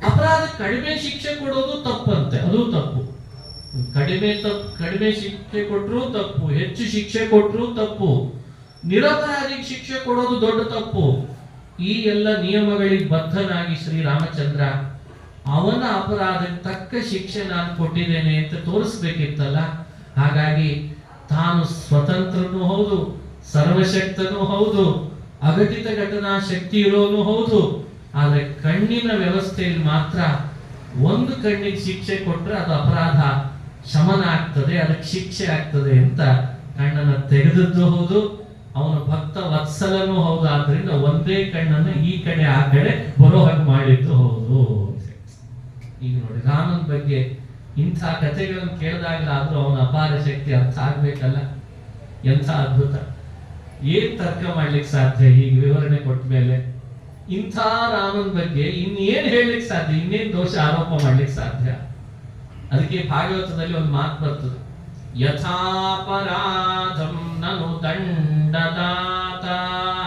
ಅಪರಾಧಕ್ಕೆ ಕಡಿಮೆ ಶಿಕ್ಷೆ ಕೊಡೋದು ತಪ್ಪಂತೆ, ಅದು ತಪ್ಪು. ಕಡಿಮೆ ಶಿಕ್ಷೆ ಕೊಟ್ಟರು ತಪ್ಪು, ಹೆಚ್ಚು ಶಿಕ್ಷೆ ಕೊಟ್ಟರು ತಪ್ಪು. ನಿರಪರಾಧಿಗೆ ಶಿಕ್ಷೆ ಕೊಡೋದು ದೊಡ್ಡ ತಪ್ಪು. ಈ ಎಲ್ಲ ನಿಯಮಗಳಿಗೆ ಬದ್ಧನಾಗಿ ಶ್ರೀರಾಮಚಂದ್ರ ಅವನ ಅಪರಾಧಕ್ಕೆ ತಕ್ಕ ಶಿಕ್ಷೆ ನಾನು ಕೊಟ್ಟಿದ್ದೇನೆ ಅಂತ ತೋರಿಸ್ಬೇಕಿತ್ತಲ್ಲ. ಹಾಗಾಗಿ ತಾನು ಸ್ವತಂತ್ರನೂ ಹೌದು, ಸರ್ವಶಕ್ತನೂ ಹೌದು, ಅಘಟಿತ ಘಟನಾ ಶಕ್ತಿ ಇರೋನು ಹೌದು. ಆದ್ರೆ ಕಣ್ಣಿನ ವ್ಯವಸ್ಥೆಯಲ್ಲಿ ಮಾತ್ರ ಒಂದು ಕಣ್ಣಿಗೆ ಶಿಕ್ಷೆ ಕೊಟ್ರೆ ಅದು ಅಪರಾಧ ಶಮನ ಆಗ್ತದೆ, ಅದಕ್ಕೆ ಶಿಕ್ಷೆ ಆಗ್ತದೆ ಅಂತ ಕಣ್ಣನ್ನು ತೆಗೆದದ್ದು ಹೌದು. ಅವನ ಭಕ್ತ ವತ್ಸಲನೂ ಹೌದು. ಆದ್ರಿಂದ ಒಂದೇ ಕಣ್ಣನ್ನು ಈ ಕಡೆ ಆ ಕಡೆ ಬರೋ ಹಾಗೆ ಮಾಡಿದ್ದು ಹೌದು. ಈಗ ನೋಡಿ, ರಾಮನ ಬಗ್ಗೆ ಇಂಥ ಕಥೆಗಳನ್ನು ಕೇಳಿದಾಗಲಾದ್ರೂ ಅವನ ಅಪಾರ ಶಕ್ತಿ ಅರ್ಥ ಆಗ್ಬೇಕಲ್ಲ. ಎಂಥ ಅದ್ಭುತ! ಏನ್ ತರ್ಕ ಮಾಡ್ಲಿಕ್ಕೆ ಸಾಧ್ಯ? ಹೀಗೆ ವಿವರಣೆ ಕೊಟ್ಟ ಮೇಲೆ ಇಂಥ ರಾಮನ ಬಗ್ಗೆ ಇನ್ನೇನ್ ಹೇಳಲಿಕ್ಕೆ ಸಾಧ್ಯ? ಇನ್ನೇನ್ ದೋಷ ಆರೋಪ ಮಾಡ್ಲಿಕ್ಕೆ ಸಾಧ್ಯ? ಅದಕ್ಕೆ ಭಾಗವತದಲ್ಲಿ ಒಂದು ಮಾತು ಬರ್ತದೆ, ಯಥಾಪರಾಧಂ ನನು ದಂಡದಾತ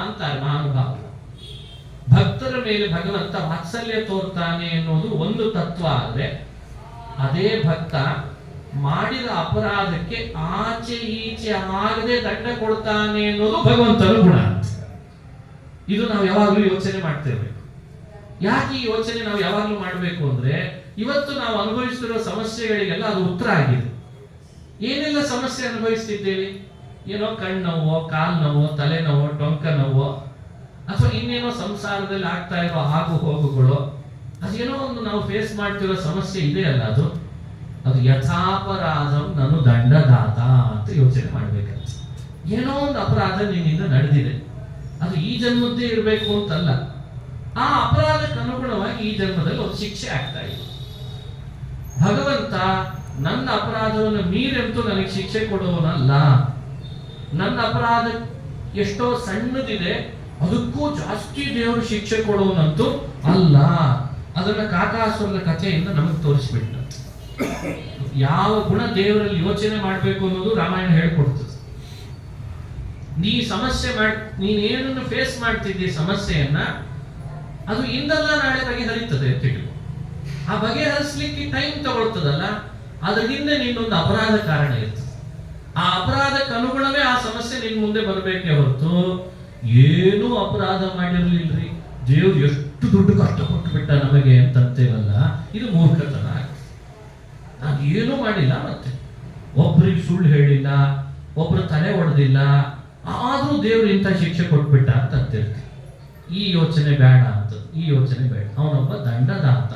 ಅಂತಾರೆ ಮಹಾನುಭಾವ. ಭಕ್ತರ ಮೇಲೆ ಭಗವಂತ ವಾತ್ಸಲ್ಯ ತೋರ್ತಾನೆ ಎನ್ನುವುದು ಒಂದು ತತ್ವ. ಆದ್ರೆ ಅದೇ ಭಕ್ತ ಮಾಡಿದ ಅಪರಾಧಕ್ಕೆ ಆಚೆ ಈಚೆ ಆಗದೆ ದಂಡ ಕೊಡ್ತಾನೆ ಎನ್ನುವುದು ಭಗವಂತನ ಗುಣ. ಇದು ನಾವು ಯಾವಾಗಲೂ ಯೋಚನೆ ಮಾಡ್ತಿರ್ಬೇಕು. ಯಾಕೆ ಈ ಯೋಚನೆ ನಾವು ಯಾವಾಗಲೂ ಮಾಡಬೇಕು ಅಂದ್ರೆ, ಇವತ್ತು ನಾವು ಅನುಭವಿಸುತ್ತಿರುವ ಸಮಸ್ಯೆಗಳಿಗೆಲ್ಲ ಅದು ಉತ್ತರ ಆಗಿದೆ. ಏನೆಲ್ಲ ಸಮಸ್ಯೆ ಅನುಭವಿಸ್ತಿದ್ದೇವೆ? ಏನೋ ಕಣ್ಣೋವೋ, ಕಾಲ್ ನೋವೋ, ತಲೆನೋವೋ, ಟೊಂಕ ನೋವೋ, ಅಥವಾ ಇನ್ನೇನೋ ಸಂಸಾರದಲ್ಲಿ ಆಗ್ತಾ ಇರೋ ಆಗು ಹೋಗುಗಳು, ಅದೇನೋ ಒಂದು ನಾವು ಫೇಸ್ ಮಾಡ್ತಿರೋ ಸಮಸ್ಯೆ ಇದೆಯಲ್ಲ, ಅದು ಯಥಾಪರಾಧಂ ನಾನು ದಂಡದಾತ ಅಂತ ಯೋಚನೆ ಮಾಡ್ಬೇಕಂತ. ಏನೋ ಒಂದು ಅಪರಾಧ ನಿನ್ನಿಂದ ನಡೆದಿದೆ, ಅದು ಈ ಜನ್ಮದ್ದೇ ಇರಬೇಕು ಅಂತಲ್ಲ. ಆ ಅಪರಾಧಕ್ಕೆ ಅನುಗುಣವಾಗಿ ಈ ಜನ್ಮದಲ್ಲಿ ಒಂದು ಶಿಕ್ಷೆ ಆಗ್ತಾ ಇದೆ. ಭಗವಂತ ನನ್ನ ಅಪರಾಧವನ್ನು ಮೀರೆಂತೂ ನನಗೆ ಶಿಕ್ಷೆ ಕೊಡುವನಲ್ಲ. ನನ್ನ ಅಪರಾಧ ಎಷ್ಟೋ ಸಣ್ಣದಿದೆ, ಅದಕ್ಕೂ ಜಾಸ್ತಿ ದೇವರು ಶಿಕ್ಷೆ ಕೊಡುವನಂತೂ ಅಲ್ಲ. ಅದನ್ನ ಕಾಕಾಸುರನ ಕಥೆಯಿಂದ ನಮಗೆ ತೋರಿಸ್ಬಿಟ್ಟ. ಯಾವ ಗುಣ ದೇವರಲ್ಲಿ ಯೋಚನೆ ಮಾಡಬೇಕು ಅನ್ನೋದು ರಾಮಾಯಣ ಹೇಳ್ಕೊಡ್ತದೆ. ನೀ ಸಮಸ್ಯೆ ನೀನೇನನ್ನು ಫೇಸ್ ಮಾಡ್ತಿದ್ದಿ ಸಮಸ್ಯೆಯನ್ನ, ಅದು ಇಂದಲ್ಲ ನಾಳೆ ಬಗೆಹರಿತದೆ ತಿಳ್ಕೊ. ಆ ಬಗೆಹರಿಸ್ಲಿಕ್ಕೆ ಟೈಮ್ ತಗೊಳ್ತದಲ್ಲ, ಅದ್ರ ಹಿಂದೆ ನಿನ್ನೊಂದು ಅಪರಾಧ ಕಾರಣ ಇರ್ತದೆ. ಆ ಅಪರಾಧಕ್ಕೆ ಅನುಗುಣವೇ ಆ ಸಮಸ್ಯೆ ನಿನ್ ಮುಂದೆ ಬರಬೇಕೇ ಹೊರತು ಏನೂ ಅಪರಾಧ ಮಾಡಿರ್ಲಿಲ್ರಿ, ದೇವ್ರು ಎಷ್ಟು ದುಡ್ಡು ಕಷ್ಟಪಟ್ಟು ಬಿಟ್ಟ ನಮಗೆ ಅಂತಂತೇವಲ್ಲ, ಇದು ಮೂರ್ಖತನ. ನಾನು ಏನೂ ಮಾಡಿಲ್ಲ, ಮತ್ತೆ ಒಬ್ರಿಗೆ ಸುಳ್ಳು ಹೇಳಿಲ್ಲ, ಒಬ್ರು ತಲೆ ಹೊಡೆದಿಲ್ಲ, ಆದ್ರೂ ದೇವ್ರು ಇಂಥ ಶಿಕ್ಷೆ ಕೊಟ್ಬಿಟ್ಟ ಅಂತಂತಿರ್ತೀವಿ. ಈ ಯೋಚನೆ ಬೇಡ ಅಂತ, ಈ ಯೋಚನೆ ಬೇಡ. ಅವನೊಬ್ಬ ದಂಡದಾತ.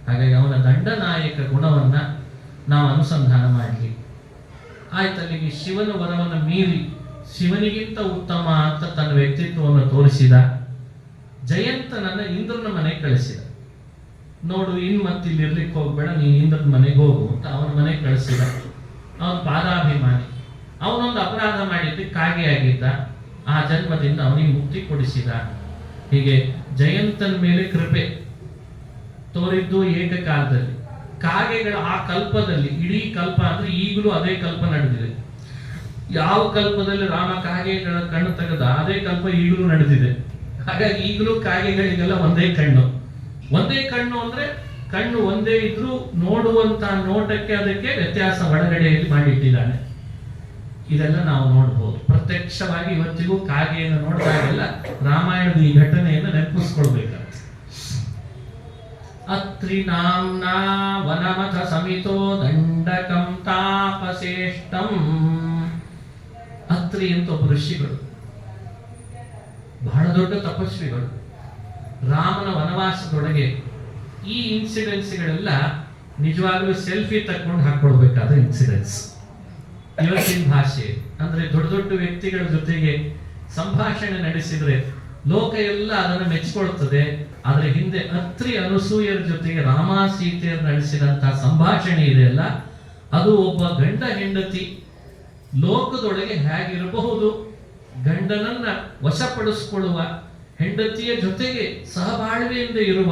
ಹಾಗಾಗಿ ಅವನ ದಂಡನಾಯಕ ಗುಣವನ್ನ ನಾವು ಅನುಸಂಧಾನ ಮಾಡಲಿ. ಆಯ್ತಲ್ಲಿಗೆ ಶಿವನ ವರವನ್ನು ಮೀರಿ ಶಿವನಿಗಿಂತ ಉತ್ತಮ ಅಂತ ತನ್ನ ವ್ಯಕ್ತಿತ್ವವನ್ನು ತೋರಿಸಿದ. ಜಯಂತನನ್ನ ಇಂದ್ರನ ಮನೆಗೆ ಕಳಿಸಿದ. ನೋಡು, ಮತ್ತೆ ಇಲ್ಲಿ ಇರ್ಲಿಕ್ಕೆ ಹೋಗ್ಬೇಡ, ನೀನು ಇಂದ್ರನ ಮನೆಗೆ ಹೋಗು ಅಂತ ಅವನ ಮನೆಗೆ ಕಳಿಸಿದ. ಅವನ ಪಾದಾಭಿಮಾನಿ. ಅವನೊಂದು ಅಪರಾಧ ಮಾಡಿದ್ದು ಕಾಗೆ ಆಗಿದ್ದ. ಆ ಜನ್ಮದಿಂದ ಅವನಿಗೆ ಮುಕ್ತಿ ಕೊಡಿಸಿದ. ಹೀಗೆ ಜಯಂತನ ಮೇಲೆ ಕೃಪೆ ತೋರಿದ್ದು ಏಕಕಾಲದಲ್ಲಿ. ಕಾಗೆಗಳ ಆ ಕಲ್ಪದಲ್ಲಿ, ಇಡೀ ಕಲ್ಪ ಅಂದ್ರೆ ಈಗಲೂ ಅದೇ ಕಲ್ಪ ನಡೆದಿದೆ. ಯಾವ ಕಲ್ಪದಲ್ಲಿ ರಾಮ ಕಾಗೆಗಳ ಕಣ್ಣು ತೆಗೆದ ಅದೇ ಕಲ್ಪ ಈಗಲೂ ನಡೆದಿದೆ. ಹಾಗಾಗಿ ಈಗಲೂ ಕಾಗೆಗಳಿಗೆಲ್ಲ ಒಂದೇ ಕಣ್ಣು. ಒಂದೇ ಕಣ್ಣು ಅಂದ್ರೆ ಕಣ್ಣು ಒಂದೇ ಇದ್ರೂ ನೋಡುವಂತ ನೋಟಕ್ಕೆ ಅದಕ್ಕೆ ವ್ಯತ್ಯಾಸ ಒಳಗಡೆಯಲ್ಲಿ ಮಾಡಿಟ್ಟಿದ್ದಾನೆ. ಇದೆಲ್ಲ ನಾವು ನೋಡ್ಬೋದು ಪ್ರತ್ಯಕ್ಷವಾಗಿ. ಇವತ್ತಿಗೂ ಕಾಗೆಯನ್ನು ನೋಡಿದಾಗೆಲ್ಲ ರಾಮಾಯಣದ ಈ ಘಟನೆಯನ್ನು ನೆನಪಿಸ್ಕೊಳ್ಬೇಕಂತ. ಅತ್ರಿ ನಾಮ್ನಾ ವನಮಥ ಸಮಿತೋ ದಂಡಕಂ ತಾಪಸೇಷ್ಟಂ. ಅತ್ರಿ ಅಂತ ಒಬ್ಬ ಋಷಿಗಳು, ಬಹಳ ದೊಡ್ಡ ತಪಸ್ವಿಗಳು. ರಾಮನ ವನವಾಸದೊಳಗೆ ಈ ಇನ್ಸಿಡೆನ್ಸ್ಗಳೆಲ್ಲ ನಿಜವಾಗ್ಲೂ ಸೆಲ್ಫಿ ತಕ್ಕೊಂಡು ಹಾಕೊಳ್ಬೇಕಾದ ಇನ್ಸಿಡೆನ್ಸ್. ಇವತ್ತಿನ ಭಾಷೆ ಅಂದ್ರೆ ದೊಡ್ಡ ದೊಡ್ಡ ವ್ಯಕ್ತಿಗಳ ಜೊತೆಗೆ ಸಂಭಾಷಣೆ ನಡೆಸಿದ್ರೆ ಲೋಕ ಎಲ್ಲ ಅದನ್ನು ಮೆಚ್ಚಿಕೊಳ್ತದೆ. ಆದ್ರೆ ಹಿಂದೆ ಅತ್ರಿ ಅನಸೂಯರ ಜೊತೆಗೆ ರಾಮ ಸೀತೆಯರು ನಡೆಸಿದಂತಹ ಸಂಭಾಷಣೆ ಇದೆಯಲ್ಲ, ಅದು ಒಬ್ಬ ಗಂಡ ಹೆಂಡತಿ ಲೋಕದೊಳಗೆ ಹೇಗಿರಬಹುದು, ಗಂಡನನ್ನ ವಶಪಡಿಸಿಕೊಳ್ಳುವ, ಹೆಂಡತಿಯ ಜೊತೆಗೆ ಸಹಬಾಳ್ವೆಯಿಂದ ಇರುವ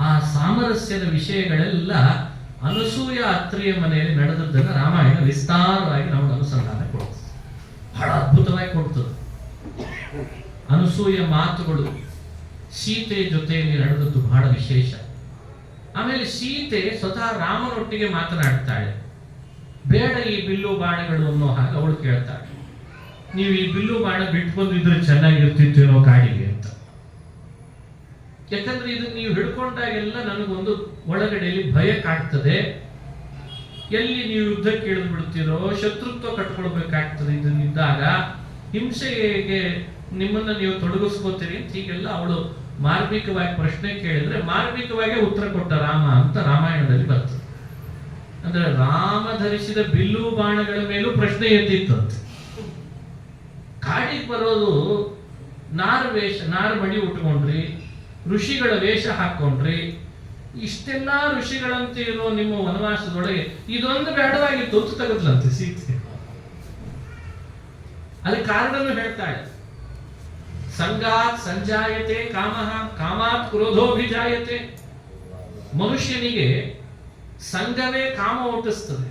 ಆ ಸಾಮರಸ್ಯದ ವಿಷಯಗಳೆಲ್ಲ ಅನಸೂಯ ಅತ್ರಿಯ ಮನೆಯಲ್ಲಿ ನಡೆದದ್ದನ್ನು ರಾಮಾಯಣ ವಿಸ್ತಾರವಾಗಿ ನಮಗೆ ಅನುಸಂಧಾನ ಕೊಡ್ತದೆ. ಬಹಳ ಅದ್ಭುತವಾಗಿ ಕೊಡ್ತದೆ. ಅನಸೂಯ ಮಾತುಗಳು ಸೀತೆ ಜೊತೆಯಲ್ಲಿ ನಡೆದದ್ದು ಬಹಳ ವಿಶೇಷ. ಆಮೇಲೆ ಸೀತೆ ಸ್ವತಃ ರಾಮನೊಟ್ಟಿಗೆ ಮಾತನಾಡ್ತಾಳೆ. ಬೇಡ ಈ ಬಿಲ್ಲು ಬಾಣಗಳು ಅನ್ನೋ ಹಾಗೆ ಅವಳು ಕೇಳ್ತಾಳೆ, ನೀವು ಈ ಬಿಲ್ಲು ಬಾಣ ಬಿಟ್ಟು ಬಂದಿದ್ರೆ ಚೆನ್ನಾಗಿರ್ತಿತ್ತೇನೋ ಕಾಡಿಗೆ ಅಂತ. ಯಾಕಂದ್ರೆ ಇದನ್ನ ನೀವು ಹಿಡ್ಕೊಂಡಾಗೆಲ್ಲ ನನಗೊಂದು ಒಳಗಡೆಯಲ್ಲಿ ಭಯ ಕಾಡ್ತದೆ. ಎಲ್ಲಿ ನೀವು ಯುದ್ಧಕ್ಕೆ ಇಳಿದು ಬಿಡ್ತೀರೋ, ಶತ್ರುತ್ವ ಕಟ್ಕೊಳ್ಬೇಕಾಗ್ತದೆ. ಇದನ್ನಿದ್ದಾಗ ಹಿಂಸೆಗೆ ನಿಮ್ಮನ್ನ ನೀವು ತೊಡಗಿಸ್ಕೋತೀರಿ ಅಂತ ಹೀಗೆಲ್ಲ ಅವಳು ಮಾರ್ಮಿಕವಾಗಿ ಪ್ರಶ್ನೆ ಕೇಳಿದ್ರೆ ಮಾರ್ಮಿಕವಾಗಿ ಉತ್ತರ ಕೊಟ್ಟ ರಾಮ ಅಂತ ರಾಮಾಯಣದಲ್ಲಿ ಬರ್ತದೆ. ಅಂದ್ರೆ ರಾಮ ಧರಿಸಿದ ಬಿಲ್ಲು ಬಾಣಗಳ ಮೇಲೂ ಪ್ರಶ್ನೆ ಎದ್ದಿತ್ತಂತೆ. ಕಾಡಿಗೆ ಬರೋದು ನಾರು ಮಡಿ ಉಟ್ಕೊಂಡ್ರಿ, ಋಷಿಗಳ ವೇಷ ಹಾಕೊಂಡ್ರಿ, ಇಷ್ಟೆಲ್ಲಾ ಋಷಿಗಳಂತೆ ಇರೋ ನಿಮ್ಮ ವನವಾಸದೊಳಗೆ ಇದೊಂದು ಬೇಡವಾಗಿತ್ತು ಅಂತ ತೆಗೆದ್ಲಂತೆ ಸೀತೆ. ಅಲ್ಲಿ ಕಾರಣನು ಹೇಳ್ತಾಳೆ, ಸಂಗಾತ್ ಸಂಜಾಯತೆ ಕಾಮಃ ಕಾಮಾತ್ ಕ್ರೋಧೋಭಿಜಾಯತೆ. ಮನುಷ್ಯನಿಗೆ ಸಂಘವೇ ಕಾಮ ಹುಟ್ಟಿಸ್ತದೆ,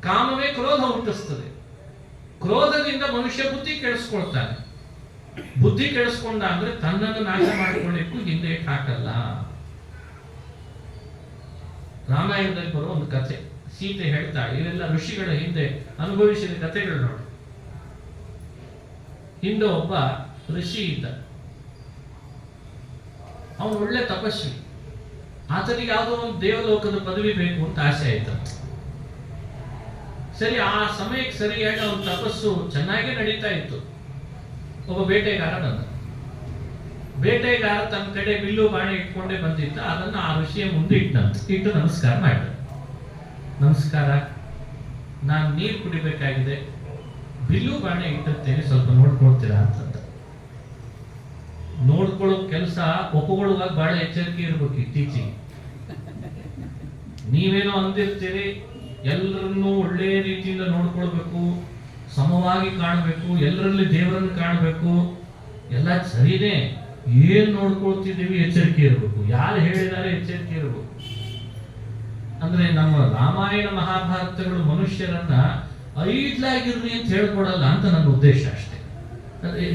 ಕಾಮವೇ ಕ್ರೋಧ ಹುಟ್ಟಿಸ್ತದೆ. ಕ್ರೋಧದಿಂದ ಮನುಷ್ಯ ಬುದ್ಧಿ ಕೆಡಿಸ್ಕೊಳ್ತಾನೆ. ಬುದ್ಧಿ ಕೆಡಿಸ್ಕೊಂಡ ಅಂದ್ರೆ ತನ್ನನ್ನು ನಾಶ ಮಾಡಿಕೊಳ್ಳಿಕ್ಕೂ ಹಿಂದೆ ಹಾಕಲ್ಲ. ರಾಮಾಯಣದಲ್ಲಿ ಬರೋ ಒಂದು ಕಥೆ ಸೀತೆ ಹೇಳ್ತಾಳೆ. ಇವೆಲ್ಲ ಋಷಿಗಳ ಹಿಂದೆ ಅನುಭವಿಸಿದ ಕಥೆಗಳು ನೋಡಿ. ಹಿಂದೆ ಒಬ್ಬ ಋಷಿ ಇದ್ದ. ಅವನು ಒಳ್ಳೆ ತಪಸ್ವಿ. ಆತನಿಗೆ ಯಾವುದೋ ಒಂದು ದೇವಲೋಕದ ಪದವಿ ಬೇಕು ಅಂತ ಆಸೆ ಆಯ್ತಂತೆ. ಸರಿ, ಆ ಸಮಯಕ್ಕೆ ಸರಿಯಾಗಿ ಅವನ ತಪಸ್ಸು ಚೆನ್ನಾಗೇ ನಡೀತಾ ಇತ್ತು. ಒಬ್ಬ ಬೇಟೆಗಾರ ಬಂದ. ಬೇಟೆಗಾರ ತನ್ನ ಕಡೆ ಬಿಲ್ಲು ಬಾಣ ಇಟ್ಕೊಂಡೇ ಬಂದಿದ್ದ. ಅದನ್ನ ಆ ಋಷಿಯ ಮುಂದೆ ಇಟ್ಟು ನಮಸ್ಕಾರ ಮಾಡಿದ. ನಮಸ್ಕಾರ, ನಾನು ನೀರು ಕುಡಿಬೇಕಾಗಿದೆ, ಬಿಲ್ಲು ಬಾಣ ಇಟ್ಟಿರ್ತೇನೆ, ಸ್ವಲ್ಪ ನೋಡ್ಕೊಳ್ತೀರಾ ಅಂತಂದ. ನೋಡ್ಕೊಳ್ಳೋ ಕೆಲಸ ಒಪ್ಪುಗೊಳ್ಳುವಾಗ ಬಹಳ ಎಚ್ಚರಿಕೆ ಇರ್ಬೇಕು. ಇತ್ತೀಚೆಗೆ ನೀವೇನೋ ಅಂದಿರ್ತೀರಿ, ಎಲ್ಲರನ್ನೂ ಒಳ್ಳೆ ರೀತಿಯಿಂದ ನೋಡ್ಕೊಳ್ಬೇಕು, ಸಮವಾಗಿ ಕಾಣಬೇಕು, ಎಲ್ಲರಲ್ಲಿ ದೇವರನ್ನು ಕಾಣಬೇಕು, ಎಲ್ಲ ಸರಿನೇ. ಏನ್ ನೋಡ್ಕೊಳ್ತಿದ್ದೀವಿ ಎಚ್ಚರಿಕೆ ಇರಬೇಕು. ಯಾರು ಹೇಳಿದ್ದಾರೆ ಎಚ್ಚರಿಕೆ ಇರಬೇಕು. ಅಂದ್ರೆ ನಮ್ಮ ರಾಮಾಯಣ ಮಹಾಭಾರತಗಳು ಮನುಷ್ಯರನ್ನ ಐದ್ಲಾಗಿರ್ರಿ ಅಂತ ಹೇಳ್ಕೊಡಲ್ಲ ಅಂತ ನನ್ನ ಉದ್ದೇಶ ಅಷ್ಟೇ.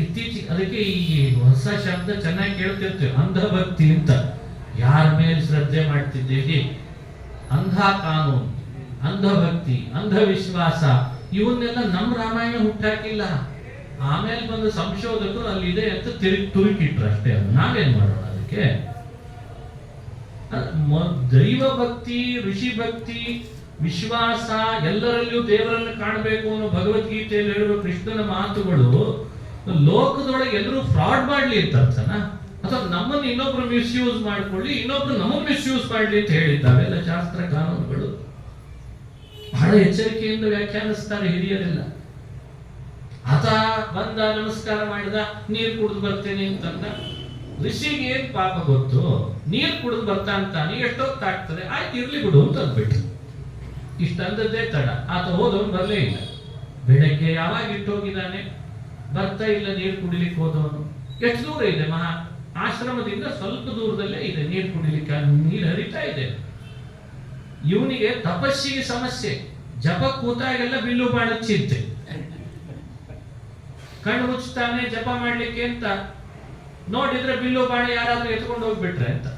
ಇತ್ತೀಚೆಗೆ ಅದಕ್ಕೆ ಈ ಹೊಸ ಶಬ್ದ ಚೆನ್ನಾಗಿ ಕೇಳ್ತಿರ್ತೀವಿ, ಅಂಧಭಕ್ತಿ ಅಂತ. ಯಾರ ಮೇಲೆ ಶ್ರದ್ಧೆ ಮಾಡ್ತಿದ್ದೀವಿ? ಅಂಧ ಕಾನೂನು, ಅಂಧಭಕ್ತಿ, ಅಂಧವಿಶ್ವಾಸ, ಇವನ್ನೆಲ್ಲ ನಮ್ಮ ರಾಮಾಯಣ ಹುಟ್ಟಾಕಿಲ್ಲ. ಆಮೇಲೆ ಬಂದು ಸಂಶೋಧಕರು ಅಲ್ಲಿ ಇದೆ ಅಂತ ತುರುಕಿಟ್ರು ಅಷ್ಟೇ. ಅದು ನಾವೇನ್ ಮಾಡೋಣ? ಅದಕ್ಕೆ ದೈವ ಭಕ್ತಿ, ಋಷಿ ಭಕ್ತಿ, ವಿಶ್ವಾಸ, ಎಲ್ಲರಲ್ಲಿಯೂ ದೇವರನ್ನು ಕಾಣಬೇಕು ಅನ್ನೋ ಭಗವದ್ಗೀತೆಯಲ್ಲಿ ಹೇಳುವ ಕೃಷ್ಣನ ಮಾತುಗಳು ಲೋಕದೊಳಗೆ ಎಲ್ಲರೂ ಫ್ರಾಡ್ ಮಾಡ್ಲಿ ಅಂತ ಅರ್ಥನಾ? ಅಥವಾ ನಮ್ಮನ್ನು ಇನ್ನೊಬ್ರು ಮಿಸ್ಯೂಸ್ ಮಾಡ್ಕೊಳ್ಳಿ, ಇನ್ನೊಬ್ರು ನಮ್ಮನ್ನು ಮಿಸ್ಯೂಸ್ ಮಾಡ್ಲಿ ಅಂತ ಹೇಳಿದ್ದಾವೆ ಎಲ್ಲ ಶಾಸ್ತ್ರ ಕಾನೂನುಗಳು. ಬಹಳ ಎಚ್ಚರಿಕೆಯಿಂದ ವ್ಯಾಖ್ಯಾನಿಸ್ತಾರೆ ಹಿರಿಯರೆಲ್ಲ. ಆತ ಬಂದ, ನಮಸ್ಕಾರ ಮಾಡಿದ, ನೀರು ಕುಡಿದು ಬರ್ತೇನೆ ಅಂತಂದ. ಋಷಿಗೆ ಏನ್ ಪಾಪ ಗೊತ್ತು? ನೀರು ಕುಡಿದು ಬರ್ತಾ ಅಂತಾನೆ, ಎಷ್ಟೊತ್ತಾಗ್ತದೆ, ಆಯ್ತು ಇರ್ಲಿ ಬಿಡು ಅಂತ ಅಂದ್ಬಿಟ್ಟು ಇಷ್ಟಂದದ್ದೇ ತಡ. ಆತ ಹೋದವನು ಬರಲೇ ಇಲ್ಲ. ಬೆಳಗ್ಗೆ ಯಾವಾಗ ಇಟ್ಟೋಗಿದ್ದಾನೆ, ಬರ್ತಾ ಇಲ್ಲ ನೀರು ಕುಡಿಲಿಕ್ಕೆ ಹೋದವನು. ಎಷ್ಟು ದೂರ ಇದೆ? ಆಶ್ರಮದಿಂದ ಸ್ವಲ್ಪ ದೂರದಲ್ಲೇ ಇದೆ ನೀರು ಕುಡಿಲಿಕ್ಕೆ, ನೀರು ಹರಿತಾ ಇದೆ. ಇವನಿಗೆ ತಪಸ್ಸಿಗೆ ಸಮಸ್ಯೆ, ಜಪ ಕೂತಾಗೆಲ್ಲ ಬಿಲ್ಲು ಬಾಣ ಚಿಂತೆ. ಕಣ್ಣು ಮುಚ್ತಾನೆ ಜಪ ಮಾಡ್ಲಿಕ್ಕೆ ಅಂತ ನೋಡಿದ್ರೆ ಬಿಲ್ಲು ಬಾಣ ಯಾರಾದ್ರೂ ಎತ್ಕೊಂಡು ಹೋಗ್ಬಿಟ್ರೆ ಅಂತ.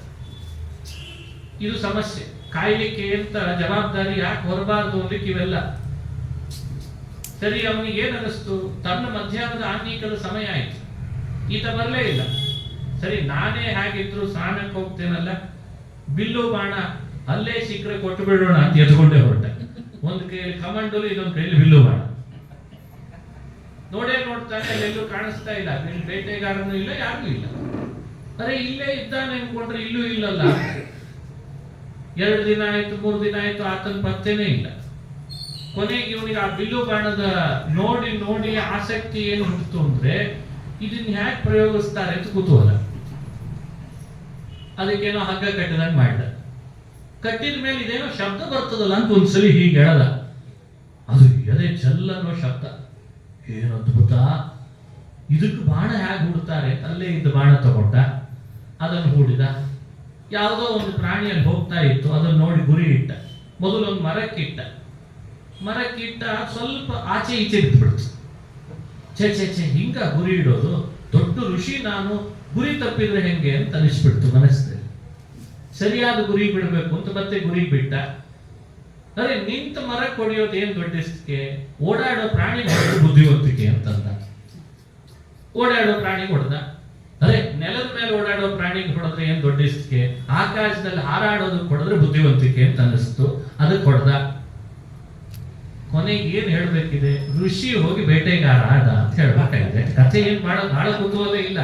ಇದು ಸಮಸ್ಯೆ. ಕಾಯ್ಲಿಕ್ಕೆ ಅಂತ ಜವಾಬ್ದಾರಿ ಯಾಕೆ ಹೊರಬಾರ್ದು ಅಂದಕ್ಕೆ ಇವೆಲ್ಲ. ಸರಿ, ಅವನಿಗೆ ಏನ್ ಅನಿಸ್ತು? ತನ್ನ ಮಧ್ಯಾಹ್ನದ ಆನ್ನಿಕದ ಸಮಯ ಆಯ್ತು, ಈತ ಬರಲೇ ಇಲ್ಲ. ಸರಿ, ನಾನೇ ಹಾಗಿದ್ರು ಸ್ನಾನಕ್ಕೆ ಹೋಗ್ತೇನಲ್ಲ, ಬಿಲ್ಲು ಬಾಣ ಅಲ್ಲೇ ಸಿಕ್ಕರೆ ಕೊಟ್ಟು ಬಿಡೋಣ ಅಂತ ಎತ್ಕೊಂಡೇ ಹೊರಟ. ಒಂದು ಕೈಯಲ್ಲಿ ಕಮಂಡಲು, ಇನ್ನೊಂದು ಕೈಯಲ್ಲಿ ಬಿಲ್ಲು ಬಾಣ. ನೋಡ್ತಾನೆ, ಅಲ್ಲೆಲ್ಲೂ ಕಾಣಿಸ್ತಾ ಇಲ್ಲ. ಬೇಟೆಗಾರನು ಇಲ್ಲ, ಯಾರಿಗೂ ಇಲ್ಲ. ಅರೆ, ಇಲ್ಲೇ ಇದ್ದಾನೆ ಅನ್ಕೊಂಡ್ರೆ ಇಲ್ಲೂ ಇಲ್ಲಲ್ಲ. 2 ದಿನ ಆಯ್ತು, 3 ದಿನ ಆಯ್ತು, ಆತನ ಪತ್ತೆನೇ ಇಲ್ಲ. ಕೊನೆಗೆ ಇವನಿಗೆ ಆ ಬಿಲ್ಲು ಬಾಣದ ನೋಡಿ ನೋಡಿ ಆಸಕ್ತಿ ಏನು ಹುಟ್ಟಿತು ಅಂದ್ರೆ, ಇದನ್ನ ಹ್ಯಾಕ್ ಪ್ರಯೋಗಿಸ್ತಾರೆ ಅಂತ ಕುತೂಹಲ. ಅದಕ್ಕೇನೋ ಹಗ್ಗ ಕಟ್ಟಿದಂಗೆ ಮಾಡಿದ. ಕಟ್ಟಿದ ಮೇಲೆ ಇದೇನೋ ಶಬ್ದ ಬರ್ತದಲ್ಲ ಅಂತ ಒಂದ್ಸಲಿ ಹೀಗೆ ಹೇಳದ. ಅದು ಎದೆ ಚಲ್ಲನೋ ಶಬ್ದ. ಏನು ಅದ್ಭುತ! ಇದಕ್ಕೆ ಬಾಣ ಹೇಗೆ ಹೂಡ್ತಾರೆ? ಅಲ್ಲೇ ಇದ್ದ ಬಾಣ ತಗೊಂಡ, ಅದನ್ನು ಹೂಡಿದ. ಯಾವುದೋ ಒಂದು ಪ್ರಾಣಿಯಲ್ಲಿ ಹೋಗ್ತಾ ಇತ್ತು, ಅದನ್ನು ನೋಡಿ ಗುರಿ ಇಟ್ಟ. ಮೊದಲೊಂದು ಮರಕ್ಕಿಟ್ಟ. ಸ್ವಲ್ಪ ಆಚೆ ಈಚೆ ಬಿಟ್ಬಿಡ್ತು. ಛೆ ಹಿಂಗ ಗುರಿ ಇಡೋದು? ದೊಡ್ಡ ಋಷಿ ನಾನು, ಗುರಿ ತಪ್ಪಿದ್ರೆ ಹೆಂಗೆ ಅಂತ ಅನಿಸ್ಬಿಡ್ತು ಮನಸ್ಸಲ್ಲಿ. ಸರಿಯಾದ ಗುರಿ ಬಿಡಬೇಕು ಅಂತ ಮತ್ತೆ ಗುರಿ ಬಿಟ್ಟ. ಅರೆ, ನಿಂತ ಮರ ಕೊಡಿಯೋದು ಏನ್ ದೊಡ್ಡಕ್ಕೆ? ಓಡಾಡೋ ಪ್ರಾಣಿ ಬುದ್ಧಿವಂತಿಕೆ ಅಂತಂದ. ಓಡಾಡೋ ಪ್ರಾಣಿ ಹೊಡೆದ. ಅರೆ ನೆಲದ ಮೇಲೆ ಓಡಾಡೋ ಪ್ರಾಣಿಗೆ ಹೊಡೆದ್ರೆ ಏನ್ ದೊಡ್ಡಿಸ್ತಿಕೆ, ಆಕಾಶದಲ್ಲಿ ಹಾರಾಡೋದಕ್ಕೆ ಹೊಡೆದ್ರೆ ಬುದ್ಧಿವಂತಿಕೆ ಅಂತ ಅನಿಸ್ತು, ಅದಕ್ಕೆ ಹೊಡೆದ. ಕೊನೆಗೆ ಏನ್ ಹೇಳ್ಬೇಕಿದೆ, ಋಷಿ ಹೋಗಿ ಬೇಟೆಗಾರ ಆದ ಅಂತ ಹೇಳ್ಬೇಕಾಗಿದೆ. ಕಥೆ ಏನ್ ಮಾಡೋದು ಬಹಳ ಕುತೂಹಲ ಇಲ್ಲ.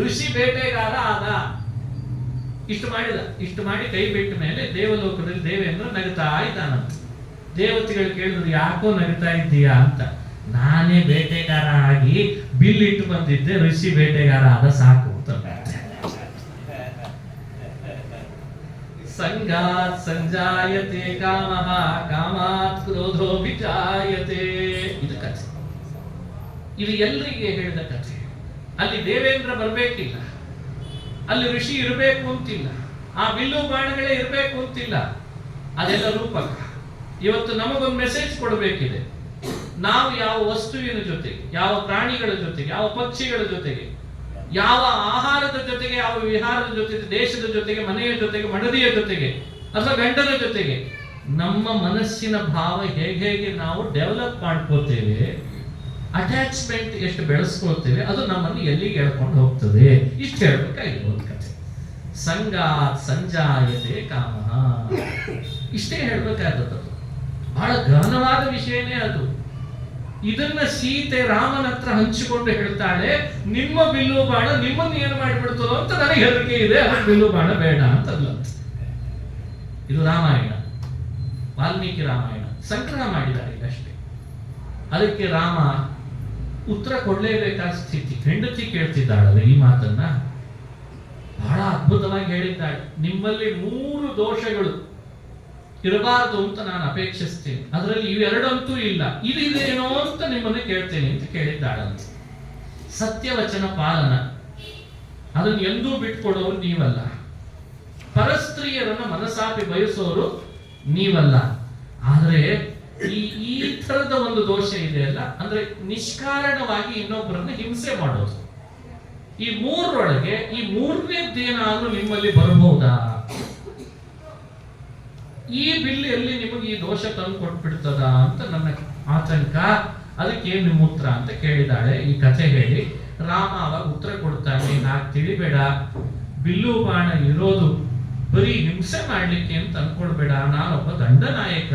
ಋಷಿ ಬೇಟೆಗಾರ ಆದ, ಇಷ್ಟು ಮಾಡಿದ. ಇಷ್ಟು ಮಾಡಿ ಕೈ ಬಿಟ್ಟ ಮೇಲೆ ದೇವಲೋಕದಲ್ಲಿ ದೇವೇಂದ್ರ ನಗುತ್ತಾ ಇದ್ದಾನಂತ. ದೇವತೆಗಳು ಕೇಳಿದ್ರು, ಯಾಕೋ ನಗುತ್ತಾ ಇದ್ದೀಯಾ ಅಂತ. ನಾನೇ ಬೇಟೆಗಾರ ಆಗಿ ಬಿಲ್ ಇಟ್ಟು ಬಂದಿದ್ದೆ, ಋಷಿ ಬೇಟೆಗಾರ ಆದ, ಸಾಕು ಅಂತ. ಸಂಗಾತ್ ಸಂಜಾಯತೆ ಕಾಮಃ, ಕಾಮಾತ್ ಕ್ರೋಧೋ ವಿಜಾಯತೆ. ಇದು ಕಥೆ. ಇದು ಎಲ್ರಿಗೆ ಹೇಳಿದ ಕಥೆ. ಅಲ್ಲಿ ದೇವೇಂದ್ರ ಬರ್ಬೇಕಿಲ್ಲ, ಅಲ್ಲಿ ಋಷಿ ಇರಬೇಕು ಅಂತಿಲ್ಲ, ಆ ಬಿಲ್ಲು ಬಾಣಗಳೇ ಇರಬೇಕು ಅಂತಿಲ್ಲ. ಅದೆಲ್ಲ ರೂಪಕ. ಇವತ್ತು ನಮಗೊಂದು ಮೆಸೇಜ್ ಕೊಡಬೇಕಿದೆ. ನಾವು ಯಾವ ವಸ್ತುವಿನ ಜೊತೆಗೆ, ಯಾವ ಪ್ರಾಣಿಗಳ ಜೊತೆಗೆ, ಯಾವ ಪಕ್ಷಿಗಳ ಜೊತೆಗೆ, ಯಾವ ಆಹಾರದ ಜೊತೆಗೆ, ಯಾವ ವಿಹಾರದ ಜೊತೆಗೆ, ದೇಶದ ಜೊತೆಗೆ, ಮನೆಯ ಜೊತೆಗೆ, ಮಡದಿಯ ಜೊತೆಗೆ ಅಥವಾ ಗಂಡನ ಜೊತೆಗೆ ನಮ್ಮ ಮನಸ್ಸಿನ ಭಾವ ಹೇಗೆ ನಾವು ಡೆವಲಪ್ ಮಾಡ್ಕೋತೇವೆ, ಅಟ್ಯಾಚ್ಮೆಂಟ್ ಎಷ್ಟು ಬೆಳೆಸ್ಕೊಳ್ತೇವೆ, ಅದು ನಮ್ಮನ್ನು ಎಲ್ಲಿಗೆ ಎಳ್ಕೊಂಡು ಹೋಗ್ತದೆ. ಇಷ್ಟು ಹೇಳ್ಬೇಕಾಗಿದೆ ಒಂದು ಕಥೆ. ಸಂಗಾತ್ ಸಂಜಾಯತೆ ಕಾಮಃ, ಇಷ್ಟೇ ಹೇಳ್ಬೇಕಾದದ್ದು. ಬಹಳ ಗಹನವಾದ ವಿಷಯನೇ ಅದು. ಇದನ್ನ ಸೀತೆ ರಾಮನ ಹತ್ರ ಹಂಚಿಕೊಂಡು ಹೇಳ್ತಾಳೆ, ನಿಮ್ಮ ಬಿಲ್ಲು ಬಾಣ ನಿಮ್ಮನ್ನು ಏನು ಮಾಡಿಬಿಡ್ತದೋ ಅಂತ ನನಗೆ ಹೆದರಿಕೆ ಇದೆ, ಅದು ಬಿಲ್ಲು ಬಾಣ ಬೇಡ ಅಂತಲ್ಲ. ಇದು ರಾಮಾಯಣ, ವಾಲ್ಮೀಕಿ ರಾಮಾಯಣ. ಸಂಗ್ರಹ ಮಾಡಿದ್ದಾರೆ ಅಷ್ಟೇ. ಅದಕ್ಕೆ ರಾಮ ಉತ್ತರ ಕೊಡ್ಲೇಬೇಕಾದ ಸ್ಥಿತಿ. ಹೆಂಡತಿ ಕೇಳ್ತಿದ್ದಾಳಲ್ಲ ಈ ಮಾತನ್ನ, ಬಹಳ ಅದ್ಭುತವಾಗಿ ಹೇಳಿದ್ದಾಳೆ. ನಿಮ್ಮಲ್ಲಿ 3 ದೋಷಗಳು ಇರಬಾರದು ಅಂತ ನಾನು ಅಪೇಕ್ಷಿಸ್ತೇನೆ, ಅದರಲ್ಲಿ ಇವೆರಡಂತೂ ಇಲ್ಲ, ಇದೇನೋ ಅಂತ ನಿಮ್ಮನ್ನು ಕೇಳ್ತೇನೆ ಅಂತ ಕೇಳಿದ್ದಾಳಂತೆ. ಸತ್ಯವಚನ ಪಾಲನ, ಅದನ್ನು ಎಂದೂ ಬಿಟ್ಕೊಡೋರು ನೀವಲ್ಲ. ಪರಸ್ತ್ರೀಯರನ್ನ ಮನಸಾಪಿ ಬಯಸೋರು ನೀವಲ್ಲ. ಆದ್ರೆ ಈ ತರದ ಒಂದು ದೋಷ ಇದೆ ಅಲ್ಲ, ಅಂದ್ರೆ ನಿಷ್ಕಾರಣವಾಗಿ ಇನ್ನೊಬ್ಬರನ್ನ ಹಿಂಸೆ ಮಾಡೋದು. ಈ 3ರೊಳಗೆ ಈ 3ನೇದ್ದೇನಾದ್ರೂ ನಿಮ್ಮಲ್ಲಿ ಬರಬಹುದಾ? ಈ ಬಿಲ್ಲಿಯಲ್ಲಿ ನಿಮಗೆ ಈ ದೋಷ ತಂದು ಕೊಟ್ಬಿಡ್ತದ ಅಂತ ನನ್ನ ಆತಂಕ. ಅದಕ್ಕೆ ನಿಮ್ಮ ಉತ್ತರ ಅಂತ ಕೇಳಿದಾಳೆ. ಈ ಕಥೆ ಹೇಳಿ ರಾಮ ಅವಾಗ ಉತ್ತರ ಕೊಡ್ತಾನೆ, ನಾಕ್ ತಿಳಿಬೇಡ, ಬಿಲ್ಲು ಬಾಣ ಇರೋದು ಬರೀ ಹಿಂಸೆ ಮಾಡ್ಲಿಕ್ಕೆ ಅಂತ ಅನ್ಕೊಳ್ಬೇಡ. ನಾನೊಬ್ಬ ದಂಡನಾಯಕ,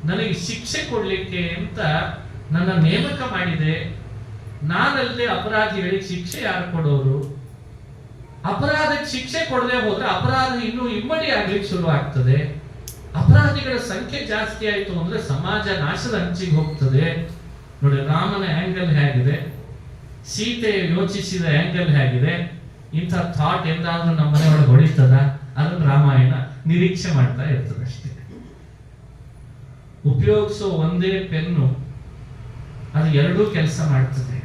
ನನಗೆ ಶಿಕ್ಷೆ ಕೊಡ್ಲಿಕ್ಕೆ ಅಂತ ನನ್ನ ನೇಮಕ ಮಾಡಿದೆ. ನಾನಲ್ಲದೆ ಅಪರಾಧಿಗಳಿಗೆ ಶಿಕ್ಷೆ ಯಾರು ಕೊಡೋರು? ಅಪರಾಧಕ್ಕೆ ಶಿಕ್ಷೆ ಕೊಡದೆ ಹೋದ್ರೆ ಅಪರಾಧ ಇನ್ನೂ ಇಮ್ಮಡಿ ಆಗ್ಲಿಕ್ಕೆ ಶುರು ಆಗ್ತದೆ. ಅಪರಾಧಿಗಳ ಸಂಖ್ಯೆ ಜಾಸ್ತಿ ಆಯ್ತು ಅಂದ್ರೆ ಸಮಾಜ ನಾಶದ ಅಂಚಿಗೆ ಹೋಗ್ತದೆ. ನೋಡಿ ರಾಮನ ಆಂಗಲ್ ಹೇಗಿದೆ, ಸೀತೆ ಯೋಚಿಸಿದ ಆಂಗಲ್ ಹೇಗಿದೆ. ಇಂಥ ಥಾಟ್ ಎಂದಾದ್ರೂ ನಮ್ಮ ಮನೆಯೊಳಗೆ ಹೊಡಿತದ? ಅದನ್ನು ರಾಮಾಯಣ ನಿರೀಕ್ಷೆ ಮಾಡ್ತಾ ಇರ್ತದೆ ಅಷ್ಟೇ. ಉಪಯೋಗಿಸೋ ಒಂದೇ ಪೆನ್ನು ಅದು ಎರಡೂ ಕೆಲಸ ಮಾಡ್ತದೆ.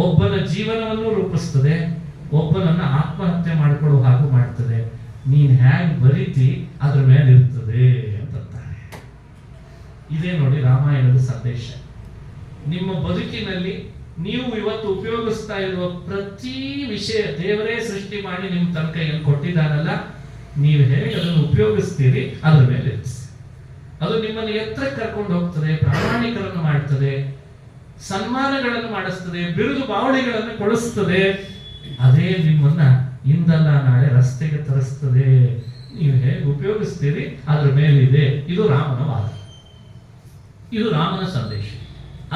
ಒಬ್ಬನ ಜೀವನವನ್ನು ರೂಪಿಸ್ತದೆ, ಒಬ್ಬನನ್ನ ಆತ್ಮಹತ್ಯೆ ಮಾಡಿಕೊಳ್ಳುವ ಹಾಗೂ ಮಾಡ್ತದೆ. ನೀನ್ ಹೇಗೆ ಬರೀತಿ ಅದ್ರ ಮೇಲೆ ಇರ್ತದೆ ಅಂತಾರೆ. ಇದೇ ನೋಡಿ ರಾಮಾಯಣದ ಸಂದೇಶ. ನಿಮ್ಮ ಬದುಕಿನಲ್ಲಿ ನೀವು ಇವತ್ತು ಉಪಯೋಗಿಸ್ತಾ ಇರುವ ಪ್ರತಿ ವಿಷಯ ದೇವರೇ ಸೃಷ್ಟಿ ಮಾಡಿ ನಿಮ್ಮ ತನಕ ಏನು ಕೊಟ್ಟಿದ್ದಾರಲ್ಲ, ನೀವು ಹೇಗೆ ಅದನ್ನು ಉಪಯೋಗಿಸ್ತೀರಿ ಅದ್ರ ಮೇಲೆ ಇರಿಸಿ. ಅದು ನಿಮ್ಮನ್ನು ಎತ್ತರಕ್ಕೆ ಕರ್ಕೊಂಡು ಹೋಗ್ತದೆ, ಪ್ರಾಮಾಣಿಕರನ್ನು ಮಾಡ್ತದೆ, ಸನ್ಮಾನಗಳನ್ನು ಮಾಡಿಸ್ತದೆ, ಬಿರುದು ಬಾವಳಿಗಳನ್ನು ಕೊಡಿಸ್ತದೆ. ಅದೇ ನಿಮ್ಮನ್ನ ಇಂದಲ್ಲ ನಾಳೆ ರಸ್ತೆಗೆ ತರಿಸ್ತದೆ. ನೀವು ಹೇಗೆ ಉಪಯೋಗಿಸ್ತೀರಿ ಅದ್ರ ಮೇಲಿದೆ. ಇದು ರಾಮನ ವಾದ, ಇದು ರಾಮನ ಸಂದೇಶ.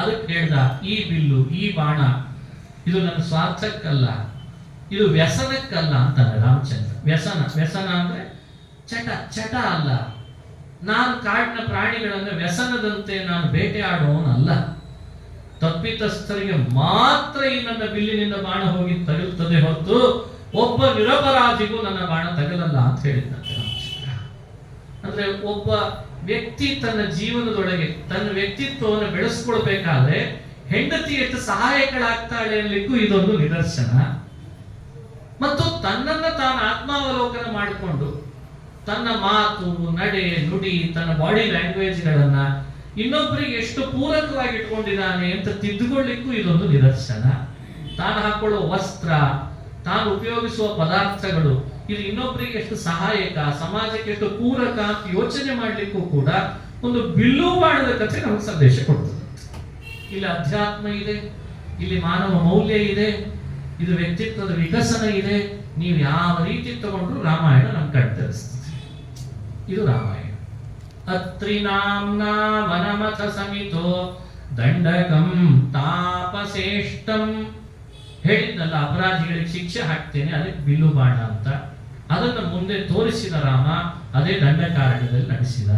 ಅದಕ್ಕೆ ಹೇಳ್ದ, ಈ ಬಿಲ್ಲು, ಈ ಬಾಣ ಇದು ನನ್ನ ಸ್ವಾರ್ಥಕ್ಕಲ್ಲ, ಇದು ವ್ಯಸನಕ್ಕಲ್ಲ ಅಂತಾನೆ ರಾಮಚಂದ್ರ. ವ್ಯಸನ ಅಂದ್ರೆ ಚಟ ಅಲ್ಲ. ನಾನು ಕಾಡಿನ ಪ್ರಾಣಿಗಳನ್ನು ವ್ಯಸನದಂತೆ ನಾನು ಬೇಟೆ ಆಡುವವನಲ್ಲ. ತಪ್ಪಿತಸ್ಥರಿಗೆ ಮಾತ್ರ ಈ ನನ್ನ ಬಿಲ್ಲಿನಿಂದ ಬಾಣ ಹೋಗಿ ತಗುಲ್ತದೆ ಹೊರತು ಒಬ್ಬ ನಿರಪರಾಧಿಗೂ ನನ್ನ ಬಾಣ ತಗಲಲ್ಲ ಅಂತ ಹೇಳಿದ್ದಂತೆ ರಾಮಚಂದ್ರ. ಅಂದ್ರೆ ಒಬ್ಬ ವ್ಯಕ್ತಿ ತನ್ನ ಜೀವನದೊಳಗೆ ತನ್ನ ವ್ಯಕ್ತಿತ್ವವನ್ನು ಬೆಳೆಸ್ಕೊಳ್ಬೇಕಾದ್ರೆ ಹೆಂಡತಿ ಎಷ್ಟು ಸಹಾಯಕಳಾಗ್ತಾಳೆ ಅನ್ಲಿಕ್ಕೂ ಇದೊಂದು ನಿದರ್ಶನ. ಮತ್ತು ತನ್ನನ್ನ ತಾನು ಆತ್ಮಾವಲೋಕನ ಮಾಡಿಕೊಂಡು ತನ್ನ ಮಾತು, ನಡೆ, ನುಡಿ, ತನ್ನ ಬಾಡಿ ಲ್ಯಾಂಗ್ವೇಜ್ಗಳನ್ನ ಇನ್ನೊಬ್ಬರಿಗೆ ಎಷ್ಟು ಪೂರಕವಾಗಿ ಇಟ್ಕೊಂಡಿದ್ದಾನೆ ಅಂತ ತಿದ್ದುಕೊಳ್ಳಿಕ್ಕೂ ಇದೊಂದು ನಿದರ್ಶನ. ತಾನು ಹಾಕೊಳ್ಳುವ ವಸ್ತ್ರ, ತಾನು ಉಪಯೋಗಿಸುವ ಪದಾರ್ಥಗಳು ಇದು ಇನ್ನೊಬ್ಬರಿಗೆ ಎಷ್ಟು ಸಹಾಯಕ, ಸಮಾಜಕ್ಕೆ ಎಷ್ಟು ಪೂರಕ ಅಂತ ಯೋಚನೆ ಮಾಡ್ಲಿಕ್ಕೂ ಕೂಡ ಒಂದು ಬಿಲ್ಲು ಬಾಣದ ಕಥೆ ನಮಗೆ ಸಂದೇಶ ಕೊಡ್ತದೆ. ಇಲ್ಲಿ ಅಧ್ಯಾತ್ಮ ಇದೆ, ಇಲ್ಲಿ ಮಾನವ ಮೌಲ್ಯ ಇದೆ, ಇದು ವ್ಯಕ್ತಿತ್ವದ ವಿಕಸನ ಇದೆ. ನೀವು ಯಾವ ರೀತಿ ತಗೊಂಡ್ರು ರಾಮಾಯಣ ನಮ್ಗೆ ಕಣ್ತರಿಸ್ತದೆ. ಇದು ರಾಮಾಯಣ. ಅತ್ರಿ ನಾಮ್ನಾ ವನಮಥ ಸಮಿತೋ ದಂಡಕಂ ತಾಪಸೇಷ್ಟಂ. ಹೇಳಿದ್ನಲ್ಲ, ಅಪರಾಧಿಗಳಿಗೆ ಶಿಕ್ಷೆ ಹಾಕ್ತೇನೆ, ಅದಕ್ಕೆ ಬಿಲ್ಲು ಬಾಣ ಅಂತ. ಅದನ್ನು ಮುಂದೆ ತೋರಿಸಿದ ರಾಮ, ಅದೇ ದಂಡಕಾರಣ್ಯದಲ್ಲಿ ನಡೆಸಿದ.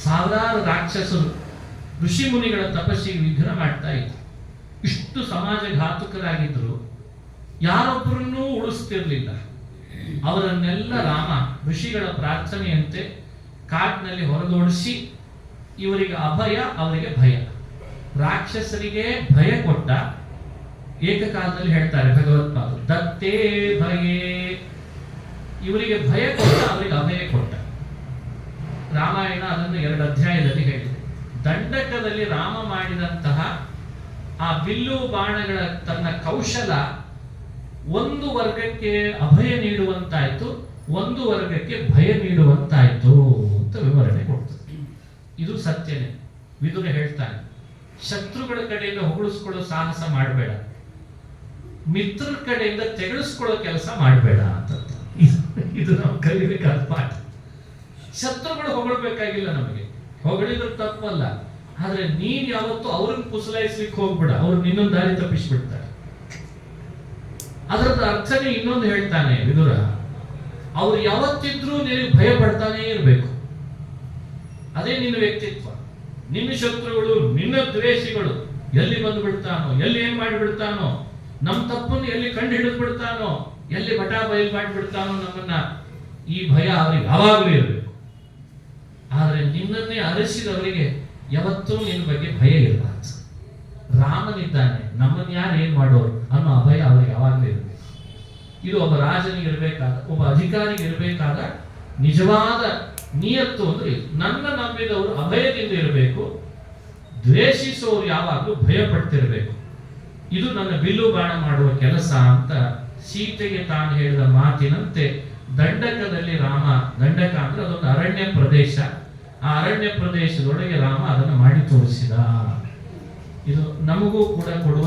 ಸಾವಿರಾರು ರಾಕ್ಷಸರು ಋಷಿ ಮುನಿಗಳ ತಪಸ್ಸಿಗೆ ವಿಘ್ನ ಮಾಡ್ತಾ ಇದ್ರು. ಇಷ್ಟು ಸಮಾಜ ಘಾತುಕರಾಗಿದ್ರು, ಯಾರೊಬ್ಬರನ್ನೂ ಉಳಿಸ್ತಿರ್ಲಿಲ್ಲ. ಅವರನ್ನೆಲ್ಲ ರಾಮ ಋಷಿಗಳ ಪ್ರಾರ್ಥನೆಯಂತೆ ಕಾಡಿನಲ್ಲಿ ಹೊರದೋಡಿಸಿ, ಇವರಿಗೆ ಅಭಯ, ಅವರಿಗೆ ಭಯ. ರಾಕ್ಷಸರಿಗೆ ಭಯ ಕೊಟ್ಟ, ಏಕಕಾಲದಲ್ಲಿ ಹೇಳ್ತಾರೆ ಭಗವತ್ಪಾದರು, ದತ್ತೇ ಭಯೇ. ಇವರಿಗೆ ಭಯ ಕೊಟ್ಟ, ಅವರಿಗೆ ಅಭಯ ಕೊಟ್ಟ. ರಾಮಾಯಣ ಅದನ್ನು 2 ಅಧ್ಯಾಯದಲ್ಲಿ ಹೇಳಿದೆ. ದಂಡಕದಲ್ಲಿ ರಾಮ ಮಾಡಿದಂತಹ ಆ ಬಿಲ್ಲು ಬಾಣಗಳ ತನ್ನ ಕೌಶಲ ಒಂದು ವರ್ಗಕ್ಕೆ ಅಭಯ ನೀಡುವಂತಾಯ್ತು, ಒಂದು ವರ್ಗಕ್ಕೆ ಭಯ ನೀಡುವಂತಾಯ್ತು ಅಂತ ವಿವರಣೆ ಕೊಡ್ತದೆ. ಇದು ಸತ್ಯನೇ. ವಿದುರ ಹೇಳ್ತಾನೆ, ಶತ್ರುಗಳ ಕಡೆಯಿಂದ ಹೊಗಳಿಸ್ಕೊಳ್ಳೋ ಸಾಹಸ ಮಾಡಬೇಡ, ಮಿತ್ರರ ಕಡೆಯಿಂದ ತೆಗೆಳಿಸ್ಕೊಳ್ಳೋ ಕೆಲಸ ಮಾಡಬೇಡ ಅಂತ. ಇದು ನಾವು ಕಲಿಬೇಕಾದ ಪಾಠ. ಶತ್ರುಗಳು ಹೊಗಳಬೇಕಾಗಿಲ್ಲ, ನಮಗೆ ಹೊಗಳಿದ್ರು ತಪ್ಪಲ್ಲ. ಆದ್ರೆ ನೀನ್ ಯಾವತ್ತೂ ಅವ್ರನ್ನ ಕುಸಲಾಯಿಸ್ಲಿಕ್ಕೆ ಹೋಗ್ಬೇಡ, ಅವ್ರು ನಿನ್ನೊಂದು ದಾರಿ ತಪ್ಪಿಸ್ಬಿಡ್ತಾರೆ. ಅದರದ ಅರ್ಥನೇ ಇನ್ನೊಂದು ಹೇಳ್ತಾನೆ ವಿದುರ, ಅವ್ರು ಯಾವತ್ತಿದ್ರೂ ನಿನಗೆ ಭಯ ಪಡ್ತಾನೆ ಇರಬೇಕು. ಅದೇ ನಿನ್ನ ವ್ಯಕ್ತಿತ್ವ. ನಿನ್ನ ಶತ್ರುಗಳು, ನಿನ್ನ ದ್ವೇಷಿಗಳು ಎಲ್ಲಿ ಬಂದು ಬಿಡ್ತಾನೋ, ಎಲ್ಲಿ ಏನ್ ಮಾಡಿಬಿಡ್ತಾನೋ, ನಮ್ಮ ತಪ್ಪನ್ನು ಎಲ್ಲಿ ಕಂಡು ಹಿಡಿದು ಬಿಡ್ತಾನೋ, ಎಲ್ಲಿ ಬಟ ಬಯಲು ಮಾಡಿಬಿಡ್ತಾನೋ ನಮ್ಮನ್ನ, ಈ ಭಯ ಅವ್ರಿಗೆ ಯಾವಾಗಲೂ ಇರಬೇಕು. ಆದ್ರೆ ನಿನ್ನನ್ನೇ ಅರಸಿದವರಿಗೆ ಯಾವತ್ತೂ ನಿನ್ನ ಬಗ್ಗೆ ಭಯ ಇರಬಾರ್ದು. ರಾಮನಿದ್ದಾನೆ, ನಮ್ಮನ್ನ ಯಾರು ಏನ್ ಮಾಡೋರು ಅನ್ನೋ ಅಭಯ ಅವ್ರಿಗೆ ಯಾವಾಗಲೂ ಇರಬೇಕು. ಇದು ಒಬ್ಬ ರಾಜನಿಗೆ ಇರಬೇಕಾದ, ಒಬ್ಬ ಅಧಿಕಾರಿಗೆ ಇರಬೇಕಾದ ನಿಜವಾದ ನಿಯತ್ತು. ಅಂದ್ರೆ ನನ್ನ ನಂಬಿದವರು ಅಭಯದಿಂದ ಇರಬೇಕು, ದ್ವೇಷಿಸುವವರು ಯಾವಾಗಲೂ ಭಯ ಪಡ್ತಿರಬೇಕು. ಇದು ನನ್ನ ಬಿಲ್ಲು ಬಾಣ ಮಾಡುವ ಕೆಲಸ ಅಂತ ಸೀತೆಗೆ ತಾನು ಹೇಳಿದ ಮಾತಿನಂತೆ ದಂಡಕದಲ್ಲಿ ರಾಮ, ದಂಡಕ ಅಂದ್ರೆ ಅದೊಂದು ಅರಣ್ಯ ಪ್ರದೇಶ, ಆ ಅರಣ್ಯ ಪ್ರದೇಶದೊಳಗೆ ರಾಮ ಅದನ್ನು ಮಾಡಿ ತೋರಿಸಿದ. ಇದು ನಮಗೂ ಕೂಡ ಕೊಡುವ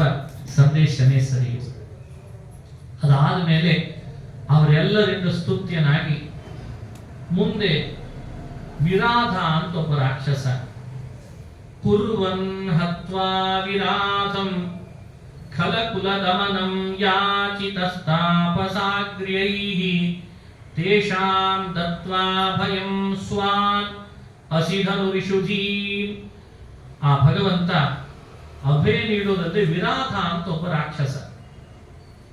ಸಂದೇಶನೇ ಸರಿ. ಅದಾದ ಮೇಲೆ ಅವರೆಲ್ಲರಿಂದ ಸ್ತುತ್ಯನಾಗಿ ಮುಂದೆ ವಿರಾಧ ಅಂತ ಒಬ್ಬ ರಾಕ್ಷಸ, ಕುರ್ವನ್ ಹತ್ವಾ ವಿರಾಧಂ ಖಲಕುಲ ದಮನಂ ಯಾಚಿತಸ್ತಾಪಸಾಗ್ರ್ಯೈಃ ತೇಷಾಂ ದತ್ವಾ ಭಯಂ ಸ್ವಾನ್ ಅಸಿಧನು ವಿಶುಧೀ. ಆ ಭಗವಂತ ಅಭಯ ನೀಡೋದಂದ್ರೆ ವಿರಾಧ ಅಂತ ಒಬ್ಬ ರಾಕ್ಷಸ.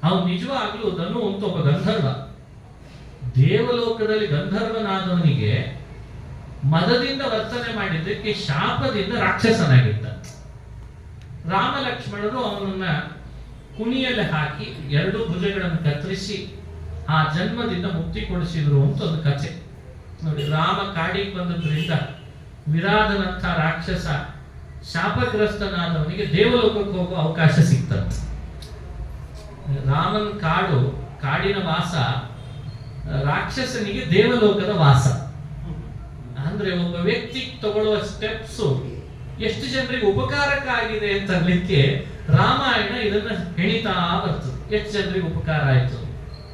ಅವನು ನಿಜವಾಗ್ಲೂ ಧನು ಅಂತ ಒಬ್ಬ ಗಂಧರ್ವ. ದೇವಲೋಕದಲ್ಲಿ ಗಂಧರ್ವನಾದವನಿಗೆ ಮದದಿಂದ ವರ್ತನೆ ಮಾಡಿದ್ದಕ್ಕೆ ಶಾಪದಿಂದ ರಾಕ್ಷಸನಾಗಿದ್ದ. ರಾಮ ಲಕ್ಷ್ಮಣರು ಅವನನ್ನ ಕುಣಿಯಲ್ಲಿ ಹಾಕಿ 2 ಭುಜಗಳನ್ನು ಕತ್ತರಿಸಿ ಆ ಜನ್ಮದಿಂದ ಮುಕ್ತಿ ಕೊಡಿಸಿದ್ರು ಅಂತ ಒಂದು ಕಥೆ ನೋಡಿ. ರಾಮ ಕಾಡಿಗೆ ಬಂದದ್ರಿಂದ ವಿರಾಧನಂಥ ರಾಕ್ಷಸ ಶಾಪಗ್ರಸ್ತನಾದವನಿಗೆ ದೇವಲೋಕಕ್ಕೆ ಹೋಗುವ ಅವಕಾಶ ಸಿಕ್ತಂತೆ. ರಾಮನ ಕಾಡಿನ ವಾಸ ರಾಕ್ಷಸನಿಗೆ ದೇವಲೋಕದ ವಾಸ. ಅಂದ್ರೆ ಒಬ್ಬ ವ್ಯಕ್ತಿ ತಗೊಳ್ಳುವ ಸ್ಟೆಪ್ಸ್ ಎಷ್ಟು ಜನರಿಗೆ ಉಪಕಾರಕ್ಕಾಗಿದೆ ಅಂತ ಅನ್ಲಿಕ್ಕೆ ರಾಮಾಯಣ ಇದನ್ನ ಹೆಣಿತಾ ಬರ್ತದೆ. ಎಷ್ಟು ಜನರಿಗೆ ಉಪಕಾರ ಆಯ್ತು.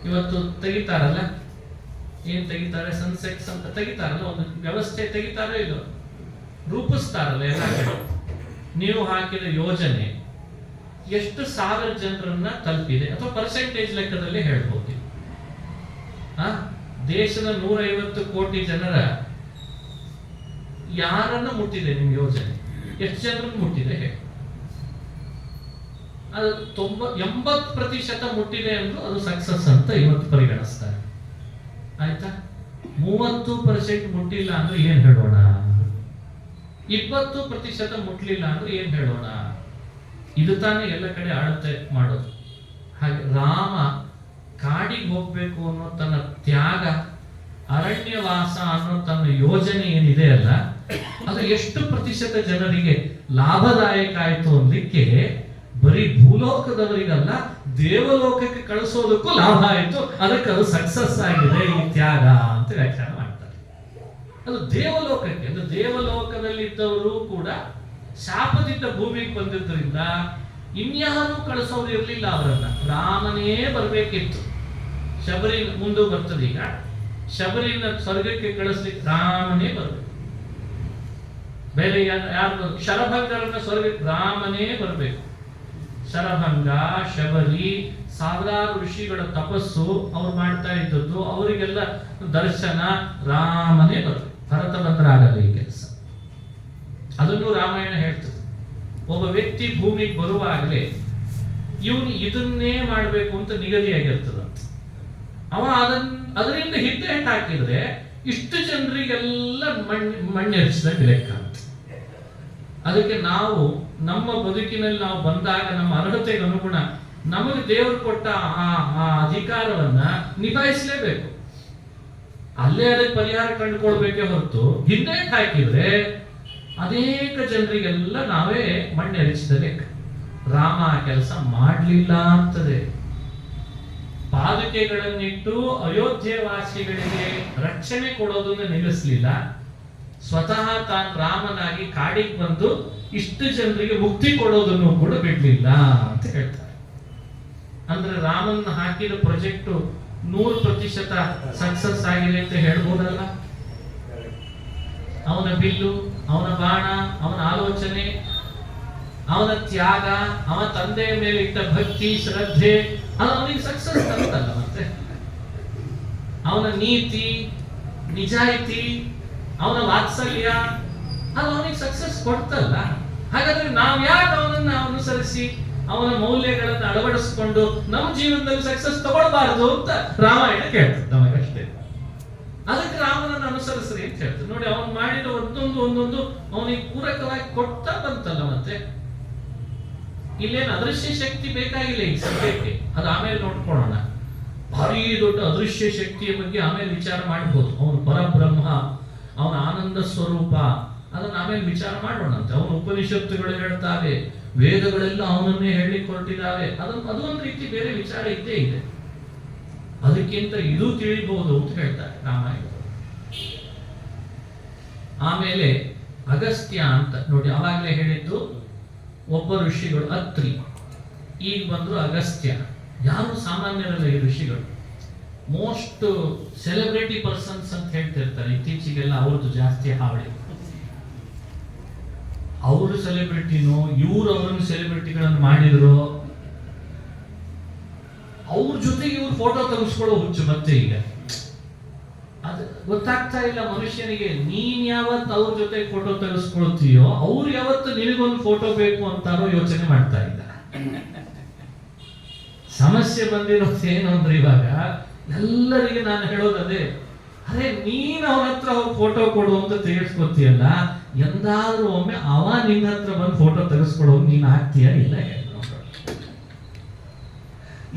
ಇವತ್ತು ತೆಗಿತಾರಲ್ಲ, ಏನ್ ತೆಗಿತಾರೆ, ಸನ್ಸೆಟ್ಸ್ ಅಂತ ತೆಗಿತಾರಲ್ಲ, ಒಂದು ವ್ಯವಸ್ಥೆ ತೆಗಿತಾರೋ ಇದು ರೂಪಿಸ್ತಾರಲ್ಲ ಎಲ್ಲ ಕಡೆ. ನೀವು ಹಾಕಿದ ಯೋಜನೆ ಎಷ್ಟು ಸಾವಿರ ಜನರನ್ನ ತಲುಪಿದೆ ಅಥವಾ ಪರ್ಸೆಂಟೇಜ್ ಲೆಕ್ಕದಲ್ಲಿ ಹೇಳ್ಬೋದು. ದೇಶದ 150 ಕೋಟಿ ಜನರ ಯಾರನ್ನ ಮುಟ್ಟಿದೆ ನಿಮ್ ಯೋಜನೆ, ಎಷ್ಟು ಜನರನ್ನು ಮುಟ್ಟಿದೆ ಹೇಳಿ. ಅದು 80% ಮುಟ್ಟಿದೆ ಅಂದ್ರೂ ಅದು ಸಕ್ಸಸ್ ಅಂತ ಇವತ್ತು ಪರಿಗಣಿಸ್ತಾರೆ. ಆಯ್ತಾ? 30% ಮುಟ್ಟಿಲ್ಲ ಅಂದ್ರೆ ಏನ್ ಹೇಳೋಣ, 20% ಮುಟ್ಲಿಲ್ಲ ಅಂದ್ರೆ ಏನ್ ಹೇಳೋಣ. ಇದು ತಾನೇ ಎಲ್ಲ ಕಡೆ ಆಡತೆ ಮಾಡೋದು. ಹಾಗೆ ರಾಮ ಕಾಡಿಗೆ ಹೋಗ್ಬೇಕು ಅನ್ನೋ ತನ್ನ ತ್ಯಾಗ, ಅರಣ್ಯವಾಸ ಅನ್ನೋ ತನ್ನ ಯೋಜನೆ ಏನಿದೆ ಅಲ್ಲ, ಅದು ಎಷ್ಟು ಪ್ರತಿಶತ ಜನರಿಗೆ ಲಾಭದಾಯಕ ಆಯ್ತು ಅನ್ಲಿಕ್ಕೆ ಬರೀ ಭೂಲೋಕದವರಿಗಲ್ಲ, ದೇವಲೋಕಕ್ಕೆ ಕಳಿಸೋದಕ್ಕೂ ಲಾಭ ಆಯ್ತು. ಅದಕ್ಕೆ ಅದು ಸಕ್ಸಸ್ ಆಗಿದೆ ಈ ತ್ಯಾಗ ಅಂತ ವ್ಯಾಖ್ಯಾನ ಮಾಡ್ತಾರೆ. ಅದು ದೇವಲೋಕಕ್ಕೆ, ಅದು ದೇವಲೋಕದಲ್ಲಿದ್ದವರು ಕೂಡ ಶಾಪದಿಂದ ಭೂಮಿಗೆ ಬಂದಿದ್ದರಿಂದ ಇನ್ಯಾರೂ ಕಳಿಸೋರು ಇರಲಿಲ್ಲ ಅವರನ್ನ, ರಾಮನೇ ಬರಬೇಕಿತ್ತು. ಶಬರಿ ಮುಂದೆ ಬರ್ತದೆ ಈಗ, ಶಬರಿನ ಸ್ವರ್ಗಕ್ಕೆ ಕಳಿಸ್ಲಿಕ್ಕೆ ರಾಮನೇ ಬರಬೇಕು. ಬೇರೆ ಯಾರು ಶರಭಂಗರನ್ನ ಸ್ವರ್ಗಕ್ಕೆ ರಾಮನೇ ಬರಬೇಕು. ಶರಭಂಗ, ಶಬರಿ, ಸಾವಿರಾರು ಋಷಿಗಳ ತಪಸ್ಸು ಅವ್ರು ಮಾಡ್ತಾ ಇದ್ದದ್ದು, ಅವರಿಗೆಲ್ಲ ದರ್ಶನ ರಾಮನೇ ಬರಬೇಕು. ಭರತ ಬಂದ್ರೆ ಆಗಲ್ಲ ಈ ಕೆಲಸ. ಅದನ್ನು ರಾಮಾಯಣ ಹೇಳ್ತದೆ. ಒಬ್ಬ ವ್ಯಕ್ತಿ ಭೂಮಿಗೆ ಬರುವಾಗಲೇ ಇವನು ಇದನ್ನೇ ಮಾಡಬೇಕು ಅಂತ ನಿಗದಿಯಾಗಿರ್ತದ. ಅವ ಅದರಿಂದ ಹಿಂದೆ ಹಾಕಿದ್ರೆ ಇಷ್ಟು ಜನರಿಗೆಲ್ಲ ಮಣ್ಣೆರಿಸಿದಾಗ ಲೆಕ್ಕ ಅಂತ. ಅದಕ್ಕೆ ನಾವು ನಮ್ಮ ಬದುಕಿನಲ್ಲಿ ನಾವು ಬಂದಾಗ ನಮ್ಮ ಅರ್ಹತೆಗೆ ಅನುಗುಣ ನಮಗೆ ದೇವರು ಕೊಟ್ಟ ಆ ಅಧಿಕಾರವನ್ನ ನಿಭಾಯಿಸಲೇಬೇಕು. ಅಲ್ಲೇ ಅದಕ್ಕೆ ಪರಿಹಾರ ಕಂಡುಕೊಳ್ಬೇಕೇ ಹೊರತು ಹಿಂದೆ ಹಾಕಿದ್ರೆ ಅನೇಕ ಜನರಿಗೆಲ್ಲ ನಾವೇ ಮಣ್ಣೆರಿಸಿದ ಲೆಕ್ಕ. ರಾಮ ಆ ಕೆಲಸ ಮಾಡಲಿಲ್ಲ ಅಂತದೆ. ಪಾದುಕೆಗಳನ್ನಿಟ್ಟು ಅಯೋಧ್ಯೆ ವಾಸಿಗಳಿಗೆ ರಕ್ಷಣೆ ಕೊಡೋದನ್ನು ನಿಲ್ಲಿಸಲಿಲ್ಲ. ಸ್ವತಃ ತಾನು ರಾಮನಾಗಿ ಕಾಡಿಗೆ ಬಂದು ಇಷ್ಟು ಜನರಿಗೆ ಮುಕ್ತಿ ಕೊಡೋದನ್ನು ಕೂಡ ಬಿಡ್ಲಿಲ್ಲ ಅಂತ ಹೇಳ್ತಾರೆ. ಅಂದ್ರೆ ರಾಮನ್ ಹಾಕಿದ ಪ್ರಾಜೆಕ್ಟ್ 100% ಸಕ್ಸಸ್ ಆಗಿದೆ ಅಂತ ಹೇಳ್ಬೋದಲ್ಲ. ಅವನ ಬಿಲ್ಲು, ಅವನ ಬಾಣ, ಅವನ ಆಲೋಚನೆ, ಅವನ ತ್ಯಾಗ, ಅವನ ತಂದೆಯ ಮೇಲೆ ಇಟ್ಟ ಭಕ್ತಿ ಶ್ರದ್ಧೆ, ಅದು ಅವನಿಗೆ ಸಕ್ಸಸ್ ತಂತಲ್ಲ. ಮತ್ತೆ ಅವನ ನೀತಿ ನಿಜಾಯಿತಿ, ಅವನ ವಾತ್ಸಲ್ಯ, ಅದು ಅವನಿಗೆ ಸಕ್ಸಸ್ ಕೊಡ್ತಲ್ಲ. ಹಾಗಾದ್ರೆ ನಾವ್ ಯಾಕೆ ಅವನನ್ನ ಅನುಸರಿಸಿ ಅವನ ಮೌಲ್ಯಗಳನ್ನು ಅಳವಡಿಸಿಕೊಂಡು ನಮ್ಮ ಜೀವನದಲ್ಲಿ ಸಕ್ಸಸ್ ತಗೊಳ್ಬಾರದು ಅಂತ ರಾಮಾಯಣ ಕೇಳ್ತದೆ ನಮಗಷ್ಟೇ. ಅದಕ್ಕೆ ರಾಮನನ್ನು ಅನುಸರಿಸ್ರಿ ಅಂತ ಹೇಳ್ತದೆ. ನೋಡಿ, ಅವನು ಮಾಡಿದ ಒಂದೊಂದು ಅವನಿಗೆ ಪೂರಕವಾಗಿ ಕೊಡ್ತಾ ಬಂತಲ್ಲ. ಮತ್ತೆ ಇಲ್ಲೇನು ಅದೃಶ್ಯ ಶಕ್ತಿ ಬೇಕಾಗಿಲ್ಲ ಈ ಸದ್ಯಕ್ಕೆ, ಅದು ಆಮೇಲೆ ನೋಡ್ಕೊಳ್ಳೋಣ. ಭಾರಿ ದೊಡ್ಡ ಅದೃಶ್ಯ ಶಕ್ತಿಯ ಬಗ್ಗೆ ಆಮೇಲೆ ವಿಚಾರ ಮಾಡಬಹುದು. ಅವನು ಪರಬ್ರಹ್ಮ, ಅವನ ಆನಂದ ಸ್ವರೂಪ, ಅದನ್ನು ಆಮೇಲೆ ವಿಚಾರ ಮಾಡೋಣಂತೆ. ಅವನ ಉಪನಿಷತ್ತುಗಳು ಹೇಳ್ತಾವೆ, ವೇದಗಳೆಲ್ಲ ಅವನನ್ನೇ ಹೇಳಲಿಕ್ಕೆ ಹೊರಟಿದ್ದಾವೆ. ಅದು ಒಂದು ರೀತಿ ಬೇರೆ ವಿಚಾರ ಇದ್ದೇ ಇದೆ. ಅದಕ್ಕಿಂತ ಇದು ತಿಳಿಬಹುದು ಅಂತ ಹೇಳ್ತಾರೆ ರಾಮಾಯಣ. ಆಮೇಲೆ ಅಗಸ್ತ್ಯ ಅಂತ ನೋಡಿ, ಅವಾಗಲೇ ಹೇಳಿದ್ದು ಒಬ್ಬ ಋಷಿಗಳು ಅತ್ರಿ, ಈಗ ಬಂದ್ರು ಅಗಸ್ತ್ಯ. ಯಾರು ಸಾಮಾನ್ಯರಲ್ಲ ಈ ಋಷಿಗಳು. ಮೋಸ್ಟ್ ಸೆಲೆಬ್ರಿಟಿ ಪರ್ಸನ್ಸ್ ಅಂತ ಹೇಳ್ತಿರ್ತಾರೆ. ಇತ್ತೀಚೆಗೆಲ್ಲ ಅವ್ರದ್ದು ಜಾಸ್ತಿ ಹಾವಳಿ. ಅವರು ಸೆಲೆಬ್ರಿಟಿನೋ ಇವ್ರು ಅವ್ರನ್ನ ಸೆಲೆಬ್ರಿಟಿಗಳನ್ನು ಮಾಡಿದ್ರು, ಅವ್ರ ಜೊತೆಗೆ ಇವ್ರು ಫೋಟೋ ತೆಗೆಸ್ಕೊಳ್ಳೋ ಹುಚ್ಚು ಮತ್ತೆ ಈಗ. ಅದು ಗೊತ್ತಾಗ್ತಾ ಇಲ್ಲ ಮನುಷ್ಯನಿಗೆ. ನೀನ್ ಯಾವತ್ತು ಅವ್ರ ಜೊತೆ ಫೋಟೋ ತೆಗೆಸ್ಕೊಳ್ತೀಯೋ ಅವ್ರು ಯಾವತ್ತು ನಿನಗೊಂದು ಫೋಟೋ ಬೇಕು ಅಂತಾರೋ ಯೋಚನೆ ಮಾಡ್ತಾ ಇಲ್ಲ. ಸಮಸ್ಯೆ ಬಂದಿರೋದು ಏನು ಅಂದ್ರೆ, ಇವಾಗ ಎಲ್ಲರಿಗೆ ನಾನು ಹೇಳೋದದೇ, ಅರೆ ನೀನ್ ಅವನ ಹತ್ರ ಅವ್ರ ಫೋಟೋ ಕೊಡು ಅಂತ ತೆಗೆಸ್ಕೊತೀಯಲ್ಲ, ಎಂದಾದ್ರೂ ಒಮ್ಮೆ ಅವ ನಿನ್ನ ಹತ್ರ ಬಂದು ಫೋಟೋ ತೆಗೆಸ್ಕೊಡೋ ನೀನ್ ಆಗ್ತೀಯ ಇಲ್ಲ?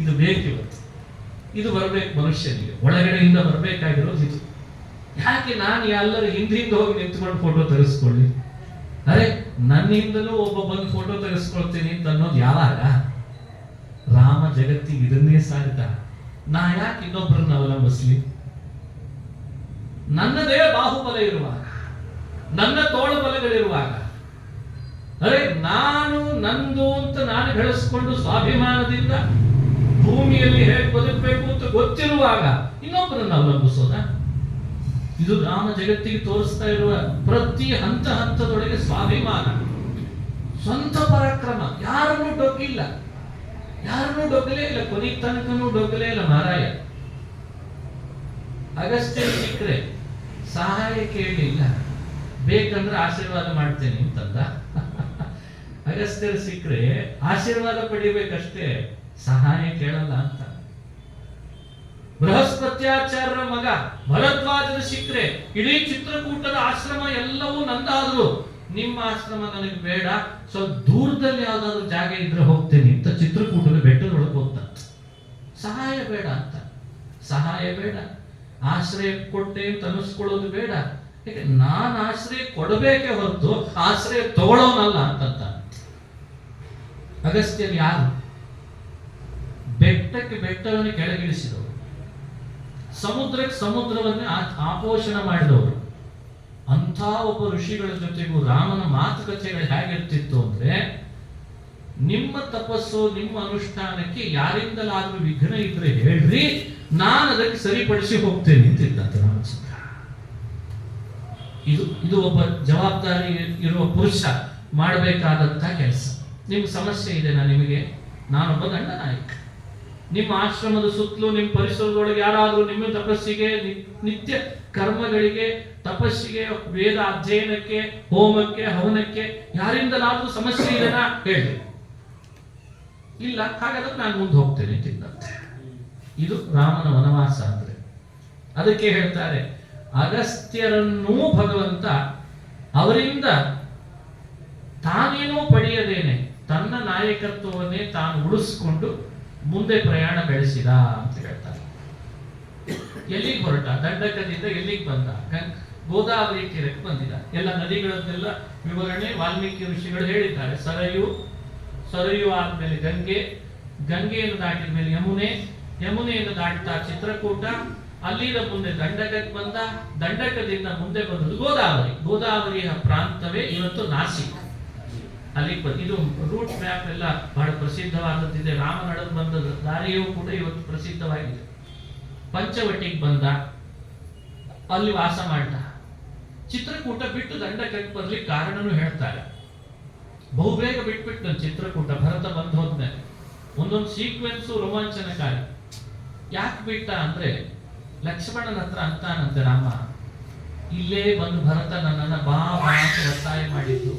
ಇದು ಬೇಕಿವತ್ತು, ಇದು ಬರ್ಬೇಕು ಮನುಷ್ಯನಿಗೆ, ಒಳಗಡೆಯಿಂದ ಬರ್ಬೇಕಾಗಿರೋದು ಇದು. ಯಾಕೆ ನಾನು ಎಲ್ಲರೂ ಹಿಂದಿಂದ ಹೋಗಿ ನಿಂತ್ಕೊಂಡು ಫೋಟೋ ತೆಗೆಸ್ಕೊಳ್ಳಿ? ಅರೆ ನನ್ನಿಂದಲೂ ಒಬ್ಬ ಬಂದು ಫೋಟೋ ತೆಗೆಸ್ಕೊಳ್ತೀನಿ ಅಂತ ಅನ್ನೋದು ಯಾವಾಗ? ರಾಮ ಜಗತ್ತಿಗೆ ಇದನ್ನೇ ಸಾರಿದ. ನಾ ಯಾಕೆ ಇನ್ನೊಬ್ಬರನ್ನ ಅವಲಂಬಿಸ್ಲಿ? ನನ್ನದೇ ಬಾಹುಬಲ ಇರುವಾಗ, ನನ್ನ ತೋಳುಬಲಗಳಿರುವಾಗ, ಅರೆ ನಾನು ನಂದು ಅಂತ ನಾನು ಬೆಳೆಸ್ಕೊಂಡು ಸ್ವಾಭಿಮಾನದಿಂದ ಭೂಮಿಯಲ್ಲಿ ಹೇಗೆ ಬದುಕಬೇಕು ಅಂತ ಗೊತ್ತಿರುವಾಗ ಇನ್ನೊಬ್ಬರನ್ನು ಅವಲಂಬಿಸೋದ? ಇದು ರಾಮ ಜಗತ್ತಿಗೆ ತೋರಿಸ್ತಾ ಇರುವ ಪ್ರತಿ ಹಂತದೊಳಗೆ ಸ್ವಾಭಿಮಾನ, ಸ್ವಂತ ಪರಾಕ್ರಮ. ಯಾರನ್ನೂ ಡೊಗ್ಗಿಲ್ಲ, ಯಾರನ್ನೂ ಡೊಗ್ಗಲೇ ಇಲ್ಲ, ಕೊನೆ ತನಕನೂ ಡೊಗ್ಗಲೇ ಇಲ್ಲ ಮಹಾರಾಯ. ಅಗಸ್ತ್ಯ ಸಿಕ್ಕರೆ ಸಹಾಯ ಕೇಳಲಿಲ್ಲ, ಬೇಕಂದ್ರೆ ಆಶೀರ್ವಾದ ಮಾಡ್ತೇನೆ ಅಂತಂದ. ಅಗಸ್ತ್ಯ ಸಿಕ್ಕರೆ ಆಶೀರ್ವಾದ ಪಡಿಬೇಕಷ್ಟೇ, ಸಹಾಯ ಕೇಳಲ್ಲ ಅಂತ. ಬೃಹಸ್ಪತ್ಯಾಚಾರ್ಯರ ಮಗ ಭರದ್ವಾಜನ ಸಿಕ್ಕರೆ ಇಡೀ ಚಿತ್ರಕೂಟದ ಆಶ್ರಮ ಎಲ್ಲವೂ ನಂದಾದ್ರು, ನಿಮ್ಮ ಆಶ್ರಮ ನನಗೆ ಬೇಡ, ಸ್ವಲ್ಪ ದೂರದಲ್ಲಿ ಯಾವ್ದಾದ್ರು ಜಾಗ ಇದ್ರೆ ಹೋಗ್ತೇನೆ ಅಂತ ಚಿತ್ರಕೂಟದ ಬೆಟ್ಟದೊಳಗೆ ಹೋಗ್ತಾನೆ. ಸಹಾಯ ಬೇಡ ಅಂತ, ಸಹಾಯ ಬೇಡ, ಆಶ್ರಯ ಕೊಟ್ಟೆ ಅಂತ ಅನಿಸ್ಕೊಳ್ಳೋದು ಬೇಡ. ಯಾಕೆ ನಾನು ಆಶ್ರಯ ಕೊಡಬೇಕೆ ಹೊರತು ಆಶ್ರಯ ತಗೊಳ್ಳೋನಲ್ಲ ಅಂತ. ಅಗಸ್ತ್ಯರು ಯಾರು? ಬೆಟ್ಟಕ್ಕೆ ಬೆಟ್ಟವನ್ನು ಕೆಳಗಿಳಿಸಿದವರು, ಸಮುದ್ರಕ್ಕೆ ಸಮುದ್ರವನ್ನೇ ಆಪೋಷಣ ಮಾಡಿದವರು. ಅಂಥ ಒಬ್ಬ ಋಷಿಗಳ ಜೊತೆಗೂ ರಾಮನ ಮಾತುಕತೆಗಳು ಹೇಗಿರ್ತಿತ್ತು ಅಂದ್ರೆ, ನಿಮ್ಮ ತಪಸ್ಸು ನಿಮ್ಮ ಅನುಷ್ಠಾನಕ್ಕೆ ಯಾರಿಂದಲಾದ್ರೂ ವಿಘ್ನ ಇದ್ರೆ ಹೇಳ್ರಿ, ನಾನು ಅದಕ್ಕೆ ಸರಿಪಡಿಸಿ ಹೋಗ್ತೇನೆ ಅಂತಿದ್ದಂತೆ ರಾಮಚಂದ್ರ. ಇದು ಒಬ್ಬ ಜವಾಬ್ದಾರಿ ಇರುವ ಪುರುಷ ಮಾಡಬೇಕಾದಂತ ಕೆಲಸ. ನಿಮ್ಗೆ ಸಮಸ್ಯೆ ಇದೆನಾ? ನಿಮಗೆ ನಾನೊಬ್ಬ ದಂಡನಾಯಕ. ನಿಮ್ಮ ಆಶ್ರಮದ ಸುತ್ತಲೂ ನಿಮ್ಮ ಪರಿಸರದೊಳಗೆ ಯಾರಾದರೂ ನಿಮ್ಮ ತಪಸ್ಸಿಗೆ, ನಿತ್ಯ ಕರ್ಮಗಳಿಗೆ, ತಪಸ್ಸಿಗೆ, ವೇದ ಅಧ್ಯಯನಕ್ಕೆ, ಹೋಮಕ್ಕೆ, ಹವನಕ್ಕೆ ಯಾರಿಂದಲಾದ್ರೂ ಸಮಸ್ಯೆ ಇದೆನಾ ಹೇಳಿ. ಇಲ್ಲ, ಹಾಗಾದ್ರೆ ನಾನು ಮುಂದೆ ಹೋಗ್ತೇನೆ ತಿನ್ನಂತೆ. ಇದು ರಾಮನ ವನವಾಸ ಅಂದ್ರೆ. ಅದಕ್ಕೆ ಹೇಳ್ತಾರೆ, ಅಗಸ್ತ್ಯರನ್ನೂ ಭಗವಂತ ಅವರಿಂದ ತಾನೇನೋ ಪಡೆಯದೇನೆ ತನ್ನ ನಾಯಕತ್ವವನ್ನೇ ತಾನು ಉಳಿಸ್ಕೊಂಡು ಮುಂದೆ ಪ್ರಯಾಣ ಬೆಳೆಸಿದ ಅಂತ ಹೇಳ್ತಾರೆ. ಎಲ್ಲಿಗೆ ಹೊರಟ? ದಂಡಕದಿಂದ ಎಲ್ಲಿಗೆ ಬಂದ? ಗೋದಾವರಿ ತೀರಕ್ಕೆ ಬಂದಿದ. ಎಲ್ಲ ನದಿಗಳನ್ನೆಲ್ಲ ವಿವರಣೆ ವಾಲ್ಮೀಕಿ ಋಷಿಗಳು ಹೇಳಿದ್ದಾರೆ. ಸರಯು ಆದ್ಮೇಲೆ ಗಂಗೆಯನ್ನು ದಾಟಿದ ಮೇಲೆ ಯಮುನೆಯನ್ನು ದಾಟ್ತಾ ಚಿತ್ರಕೂಟ, ಅಲ್ಲಿಂದ ಮುಂದೆ ದಂಡಕಕ್ಕೆ ಬಂದ, ದಂಡಕದಿಂದ ಮುಂದೆ ಬಂದದ್ದು ಗೋದಾವರಿಯ ಪ್ರಾಂತವೇ ಇವತ್ತು ನಾಸಿಕ್. ಅಲ್ಲಿಗೆ ಬಂದ. ಇದು ರೂಟ್ ಮ್ಯಾಪ್ ಎಲ್ಲ ಬಹಳ ಪ್ರಸಿದ್ಧವಾದದ್ದಿದೆ. ರಾಮ ನಡೆದು ಬಂದ ದಾರಿಯೂ ಕೂಡ ಇವತ್ತು ಪ್ರಸಿದ್ಧವಾಗಿದೆ. ಪಂಚವಟಿಗೆ ಬಂದ, ಅಲ್ಲಿ ವಾಸ ಮಾಡ್ದ. ಚಿತ್ರಕೂಟ ಬಿಟ್ಟು ದಂಡಕಕ್ಕೆ ಬರ್ಲಿಕ್ಕೆ ಕಾರಣನೂ ಹೇಳ್ತಾರೆ. ಬಹುಬೇಗ ಬಿಟ್ಬಿಟ್ಟು ಚಿತ್ರಕೂಟ, ಭರತ ಬಂದು ಹೋದ್ಮೇಲೆ. ಒಂದೊಂದು ಸೀಕ್ವೆನ್ಸು ರೋಮಾಂಚನಕಾರಿ. ಯಾಕೆ ಬಿಟ್ಟ ಅಂದ್ರೆ, ಲಕ್ಷ್ಮಣನ ಹತ್ರ ಅಂತಾನಂತೆ ರಾಮ, ಇಲ್ಲೇ ಬಂದು ಭರತ ನನ್ನನ್ನು ಬಾ ಅಂತ ಒತ್ತಾಯ ಮಾಡಿದ್ದು,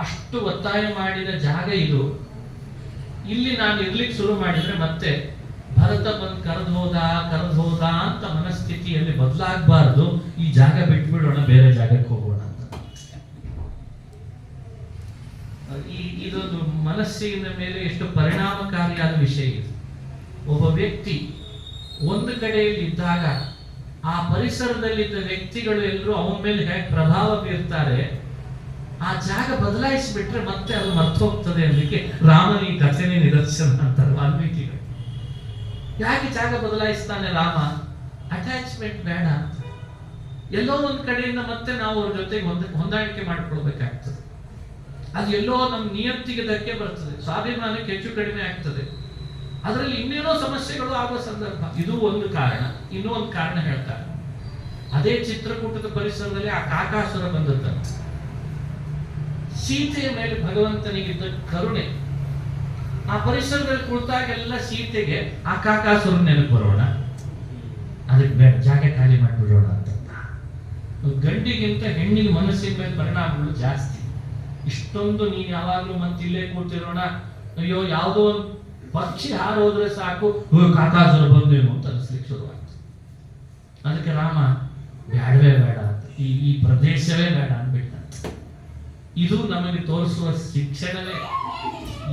ಅಷ್ಟು ಒತ್ತಾಯ ಮಾಡಿದ ಜಾಗ ಇದು. ಇಲ್ಲಿ ನಾನು ಇರ್ಲಿಕ್ಕೆ ಶುರು ಮಾಡಿದ್ರೆ ಮತ್ತೆ ಭರತ ಬಂದು ಕರೆದು ಹೋದ ಅಂತ ಮನಸ್ಥಿತಿಯಲ್ಲಿ ಬದಲಾಗಬಾರ್ದು. ಈ ಜಾಗ ಬಿಟ್ಬಿಡೋಣ, ಬೇರೆ ಜಾಗಕ್ಕೆ ಹೋಗೋಣ ಅಂತ. ಇದೊಂದು ಮನಸ್ಸಿನ ಮೇಲೆ ಎಷ್ಟು ಪರಿಣಾಮಕಾರಿಯಾದ ವಿಷಯ ಇದು. ಒಬ್ಬ ವ್ಯಕ್ತಿ ಒಂದು ಕಡೆಯಲ್ಲಿ ಇದ್ದಾಗ ಆ ಪರಿಸರದಲ್ಲಿದ್ದ ವ್ಯಕ್ತಿಗಳು ಎಲ್ಲರೂ ಅವನ ಮೇಲೆ ಹೇಗೆ ಪ್ರಭಾವ ಬೀರ್ತಾರೆ, ಆ ಜಾಗ ಬದಲಾಯಿಸಿಬಿಟ್ರೆ ಮತ್ತೆ ಅದು ಮರ್ತು ಹೋಗ್ತದೆ ಅನ್ನಲಿಕ್ಕೆ ರಾಮನ ಈ ಕಥೆನೇ ನಿದರ್ಶನ ಅಂತಾರೆ ವಾಲ್ಮೀಕಿಗಳು. ಯಾಕೆ ಜಾಗ ಬದಲಾಯಿಸ್ತಾನೆ ರಾಮ? ಅಟ್ಯಾಚ್ಮೆಂಟ್ ಬೇಡ ಅಂತ. ಎಲ್ಲೋ ಒಂದ್ ಕಡೆಯಿಂದ ಮತ್ತೆ ನಾವು ಅವ್ರ ಜೊತೆಗೆ ಹೊಂದಾಣಿಕೆ ಮಾಡ್ಕೊಳ್ಬೇಕಾಗ್ತದೆ. ಅದು ಎಲ್ಲೋ ನಮ್ಮ ನಿಯತ್ತಿಗೆ ಧಕ್ಕೆ ಬರ್ತದೆ, ಸ್ವಾಭಿಮಾನಕ್ಕೆ ಹೆಚ್ಚು ಕಡಿಮೆ ಆಗ್ತದೆ. ಅದರಲ್ಲಿ ಇನ್ನೇನೋ ಸಮಸ್ಯೆಗಳು ಆಗುವ ಸಂದರ್ಭ. ಇದು ಒಂದು ಕಾರಣ. ಇನ್ನೂ ಒಂದು ಕಾರಣ ಹೇಳ್ತಾರೆ. ಅದೇ ಚಿತ್ರಕೂಟದ ಪರಿಸರದಲ್ಲಿ ಆ ಕಾಕಾಸುರ ಬಂದದ್ದಂತೆ. ಸೀತೆಯ ಮೇಲೆ ಭಗವಂತನಿಗಿದ್ದ ಕರುಣೆ. ಆ ಪರಿಸರದಲ್ಲಿ ಕುಳಿತಾಗೆಲ್ಲ ಸೀತೆಗೆ ಆ ಕಾಕಾಸುರ ನೆನಪು ಬರೋಣ, ಅದಕ್ಕೆ ಬೇಡ, ಜಾಗ ಖಾಲಿ ಮಾಡಿಬಿಡೋಣ ಅಂತ. ಗಂಡಿಗಿಂತ ಹೆಣ್ಣಿನ ಮನಸ್ಸಿನ ಮೇಲೆ ಪರಿಣಾಮಗಳು ಜಾಸ್ತಿ. ಇಷ್ಟೊಂದು ನೀನು ಯಾವಾಗ್ಲೂ ಮತ್ತೆ ಇಲ್ಲೇ ಕೂತಿರೋಣ, ಅಯ್ಯೋ ಯಾವುದೋ ಒಂದು ಪಕ್ಷಿ ಹಾರೋದ್ರೆ ಸಾಕು ಕಾಕಾಸುರ ಬಂದೇನು ಅಂತ ಅನಿಸ್ಲಿಕ್ಕೆ ಶುರುವಾಗ್ತದೆ. ಅದಕ್ಕೆ ರಾಮ ಬೇಡವೇ ಬೇಡ ಅಂತ, ಈ ಪ್ರದೇಶವೇ ಬೇಡ ಅಂದ್ಬಿಟ್ಟ. ಇದು ನಮಗೆ ತೋರಿಸುವ ಶಿಕ್ಷಣವೇ.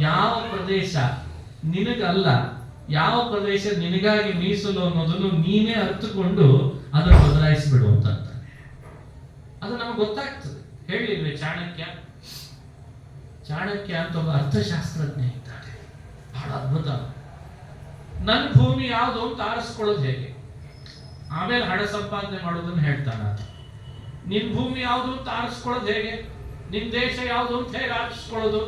ಯಾವ ಪ್ರದೇಶ ನಿನಗಲ್ಲ, ಯಾವ ಪ್ರದೇಶ ನಿನಗಾಗಿ ಮೀಸಲು ಅನ್ನೋದನ್ನು ನೀನೇ ಅರ್ಥಕೊಂಡು ಅದನ್ನು ಬದಲಾಯಿಸಿಬಿಡು ಅಂತ. ಅದು ನಮಗೆ ಗೊತ್ತಾಗ್ತದೆ. ಹೇಳಿಲ್ವೇ ಚಾಣಕ್ಯ ಅಂತ ಒಬ್ಬ ಅರ್ಥಶಾಸ್ತ್ರಜ್ಞ ಇದ್ದಾನೆ, ಬಹಳ ಅದ್ಭುತ. ನನ್ನ ಭೂಮಿ ಯಾವುದು ಅಂತ ಆರಿಸ್ಕೊಳ್ಳೋದು ಹೇಗೆ, ಆಮೇಲೆ ಹಣ ಸಂಪಾದನೆ ಮಾಡೋದನ್ನು ಹೇಳ್ತಾನ. ನಿನ್ ಭೂಮಿ ಯಾವುದು ಅಂತ ಆರಿಸ್ಕೊಳ್ಳೋದು ಹೇಗೆ, ನಿನ್ ದೇಶ ಯಾವುದು ಅಂತ ಹೇಗೆ ಆರಿಸ್ಕೊಳ್ಳೋದು.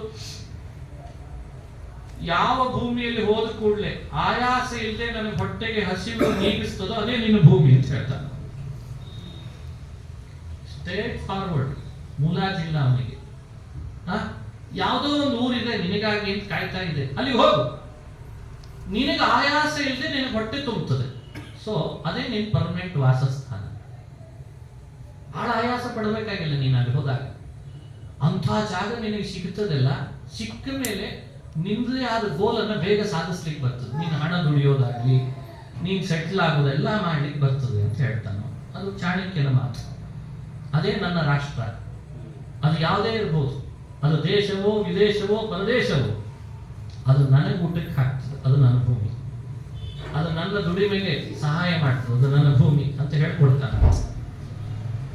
ಯಾವ ಭೂಮಿಯಲ್ಲಿ ಹೋದ ಕೂಡಲೇ ಆಯಾಸ ಇಲ್ಲದೆ ನನಗೆ ಹೊಟ್ಟೆಗೆ ಹಸಿವು ನೀಗಿಸ್ತದೋ ಅದೇ ನಿನ್ನ ಭೂಮಿ ಅಂತ ಹೇಳ್ತಾನೆ. ಸ್ಟ್ರೇಟ್ ಫಾರ್ವರ್ಡ್, ಮುಲಾಜಿಲ್ಲ ಅವನಿಗೆ. ಯಾವುದೋ ಒಂದು ಊರಿದೆ ನಿನಗಾಗಿ ಅಂತ ಕಾಯ್ತಾ ಇದೆ, ಅಲ್ಲಿ ಹೋಗು. ನಿನಗೆ ಆಯಾಸ ಇಲ್ಲದೆ ನಿನಗೆ ಹೊಟ್ಟೆ ತುಂಬುತ್ತದೆ. ಸೊ ಅದೇ ನಿನ್ ಪರ್ಮನೆಂಟ್ ವಾಸಸ್ಥಾನ. ಬಹಳ ಆಯಾಸ ಪಡಬೇಕಾಗಿಲ್ಲ ನೀನು ಅಲ್ಲಿ ಹೋದಾಗ. ಅಂಥ ಜಾಗ ನಿನಗೆ ಸಿಗ್ತದಲ್ಲ, ಸಿಕ್ಕ ಮೇಲೆ ನಿಂದೇ ಆದ ಗೋಲನ್ನು ಬೇಗ ಸಾಧಿಸ್ಲಿಕ್ಕೆ ಬರ್ತದೆ. ನೀನು ಹಣ ದುಡಿಯೋದಾಗ್ಲಿ, ನೀನು ಸೆಟ್ಲ್ ಆಗೋದೆಲ್ಲ ಮಾಡ್ಲಿಕ್ಕೆ ಬರ್ತದೆ ಅಂತ ಹೇಳ್ತಾನೆ. ಅದು ಚಾಣಕ್ಯನ ಮಾತು. ಅದೇ ನನ್ನ ರಾಷ್ಟ್ರ. ಅದು ಯಾವುದೇ ಇರ್ಬೋದು, ಅದು ದೇಶವೋ ವಿದೇಶವೋ ಪರದೇಶವೋ, ಅದು ನನಗೆ ಊಟಕ್ಕೆ ಹಾಕ್ತದೆ, ಅದು ನನ್ನ ಭೂಮಿ. ಅದು ನನ್ನ ದುಡಿಮೆಗೆ ಸಹಾಯ ಮಾಡ್ತದೆ, ಅದು ನನ್ನ ಭೂಮಿ ಅಂತ ಹೇಳ್ಕೊಡ್ತಾನೆ.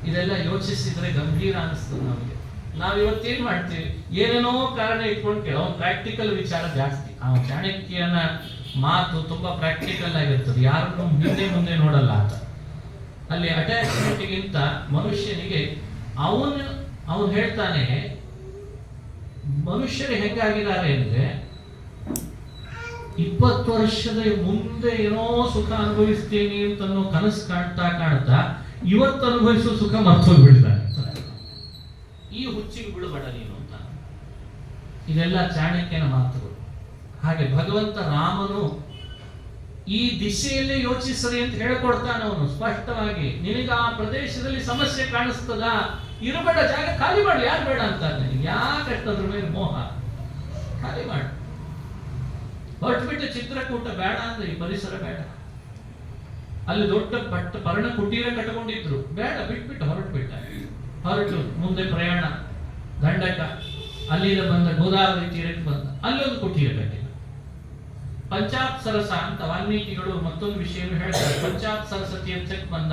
ಇದೆಲ್ಲ ಯೋಚಿಸಿದ್ರೆ ಗಂಭೀರ ಅನಿಸ್ತದೆ ನಮಗೆ. ನಾವಿವತ್ತೇನ್ ಮಾಡ್ತೀವಿ, ಏನೇನೋ ಕಾರಣ ಇಟ್ಕೊಂಡ್ತೇವೆ. ಅವನು ಪ್ರಾಕ್ಟಿಕಲ್ ವಿಚಾರ ಜಾಸ್ತಿ. ಅವನ ಚಾಣಕ್ಯನ ಮಾತು ತುಂಬಾ ಪ್ರಾಕ್ಟಿಕಲ್ ಆಗಿರ್ತದೆ, ಯಾರನ್ನು ಮುಂದೆ ನೋಡಲ್ಲ ಅಂತ. ಅಲ್ಲಿ ಅಟ್ಯಾಚ್ಮೆಂಟ್ಗಿಂತ ಮನುಷ್ಯನಿಗೆ ಅವನು ಹೇಳ್ತಾನೆ, ಮನುಷ್ಯರು ಹೆಂಗಾಗಿದ್ದಾರೆ ಅಂದ್ರೆ 20 ವರ್ಷದ ಮುಂದೆ ಏನೋ ಸುಖ ಅನುಭವಿಸ್ತೀನಿ ಅಂತ ಕನಸು ಕಾಣ್ತಾ ಇವತ್ತು ಅನುಭವಿಸುವ ಸುಖ ಮರ್ತೋಗ್ಬಿಡ್ತಾರೆ. ಈ ಹುಚ್ಚಿಗೆ ಬಿಡಬೇಡ ನೀನು ಅಂತ. ಇದೆಲ್ಲ ಚಾಣಕ್ಯನ ಮಾತುಗಳು. ಹಾಗೆ ಭಗವಂತ ರಾಮನು ಈ ದಿಶೆಯಲ್ಲೇ ಯೋಚಿಸರಿ ಅಂತ ಹೇಳ್ಕೊಡ್ತಾನೆ. ಅವನು ಸ್ಪಷ್ಟವಾಗಿ ನಿನಗೆ ಆ ಪ್ರದೇಶದಲ್ಲಿ ಸಮಸ್ಯೆ ಕಾಣಿಸ್ತದ, ಇರಬೇಡ, ಜಾಗ ಖಾಲಿ ಮಾಡಿ, ಯಾರು ಬೇಡ ಅಂತಾರೆ. ನಿನಗೆ ಯಾಕಷ್ಟು ಅದ್ರ ಮೇಲೆ ಮೋಹ, ಖಾಲಿ ಮಾಡಿ. ಹೊರಟ್ಬಿಟ್ಟು ಚಿತ್ರಕೂಟ ಬೇಡ ಅಂದ್ರೆ ಈ ಪರಿಸರ ಬೇಡ. ಅಲ್ಲಿ ದೊಡ್ಡ ಪರ್ಣ ಕುಟೀರ ಕಟ್ಕೊಂಡಿದ್ರು, ಬೇಡ, ಬಿಟ್ಬಿಟ್ಟು ಹೊರಟು ಮುಂದೆ ಪ್ರಯಾಣ ದಂಡಕ, ಅಲ್ಲಿಂದ ಬಂದ ಗೋದಾವರಿ ತೀರಕ್ಕೆ ಬಂದ, ಅಲ್ಲೊಂದು ಕುಟೀರ ಕಟ್ಟಿದ. ಪಂಚಾಪ್ಸರಸ ಅಂತ ವಾಲ್ಮೀಕಿಗಳು ಮತ್ತೊಂದು ವಿಷಯವನ್ನು ಹೇಳ್ತಾರೆ. ಪಂಚಾಪ್ಸರಸ ತೀರ್ಥಕ್ಕೆ ಬಂದ,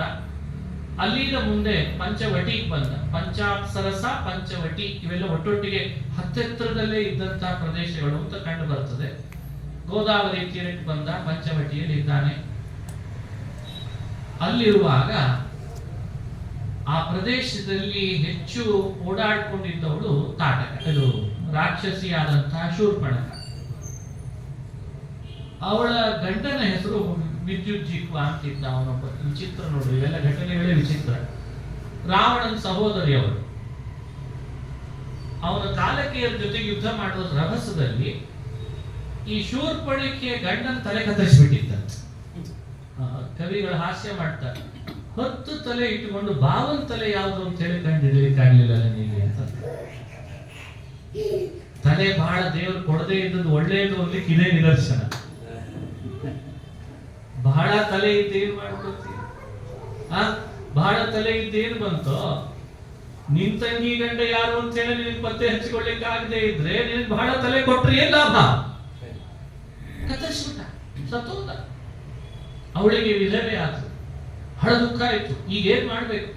ಅಲ್ಲಿಂದ ಮುಂದೆ ಪಂಚವಟಿಗೆ ಬಂದ. ಪಂಚಾಪ್ಸರಸ, ಪಂಚವಟಿ ಇವೆಲ್ಲ ಒಟ್ಟೊಟ್ಟಿಗೆ ಹತ್ತೆತ್ತರದಲ್ಲೇ ಇದ್ದಂತಹ ಪ್ರದೇಶಗಳು ಅಂತ ಕಂಡು ಬರ್ತದೆ. ಗೋದಾವರಿ ತೀರಕ್ಕೆ ಬಂದ, ಪಂಚವಟಿಯಲ್ಲಿ ಇದ್ದಾನೆ. ಅಲ್ಲಿರುವಾಗ ಆ ಪ್ರದೇಶದಲ್ಲಿ ಹೆಚ್ಚು ಓಡಾಡ್ಕೊಂಡಿದ್ದವಳು ತಾಟಕ, ಇದು ರಾಕ್ಷಸಿಯಾದಂತಹ ಶೂರ್ಪಣಖ. ಅವಳ ಗಂಡನ ಹೆಸರು ವಿದ್ಯುಜ್ಜಿಕ್ವ ಅಂತಿದ್ದ. ಅವನೊಬ್ಬ ವಿಚಿತ್ರ. ನೋಡಿ, ಇವೆಲ್ಲ ಘಟನೆಗಳೇ ವಿಚಿತ್ರ. ರಾವಣನ ಸಹೋದರಿ ಅವಳು. ಅವನ ಕಾಲಕೆಯರ ಜೊತೆಗೆ ಯುದ್ಧ ಮಾಡುವ ರಭಸದಲ್ಲಿ ಈ ಶೂರ್ಪಣಿಕೆಯ ಗಂಡನ ತಲೆ ಕತ್ತರಿಸಿಬಿಟ್ಟಿದ್ದಂತೆ. ಕವಿಗಳು ಹಾಸ್ಯ ಮಾಡ್ತಾರೆ, 10 ತಲೆ ಇಟ್ಟುಕೊಂಡು ಬಾವನ್ ತಲೆ ಯಾವುದು ಅಂತ ಹೇಳಿ ಕಂಡಿಡ್ಲಿಕ್ಕಾಗ್ಲಿಲ್ಲ ನೀವು ಅಂತ. ತಲೆ ಬಹಳ ದೇವರು ಕೊಡದೇ ಇದ್ದದ್ದು ಒಳ್ಳೆಯದು ಅನ್ಲಿಕ್ಕೆ ಇದೇ ನಿದರ್ಶನ. ಬಹಳ ತಲೆ ಇದ್ದೇನು ಮಾಡ್ಕೊತೀವಿ? ಬಹಳ ತಲೆ ಇದ್ದೇನು ಬಂತು? ನಿನ್ ತಂಗಿ ಗಂಡ ಯಾರು ಅಂತ ಹೇಳಿ ನಿನಗೆ ಪತ್ತೆ ಹಚ್ಚಿಕೊಳ್ಳಿಕ್ಕೆ ಆಗದೆ ಇದ್ರೆ ನಿನಗೆ ಬಹಳ ತಲೆ ಕೊಟ್ರೆ ಏನ್ ಲಾಭ? ಕತ್ತರಿಸ್ಬಿಟ್ಟ, ಸತ್ತೋದ. ಅವಳಿಗೆ ವಿಧವೆ ಆಯ್ತು, ಬಹಳ ದುಃಖ ಆಯ್ತು. ಈಗ ಏನ್ ಮಾಡ್ಬೇಕು?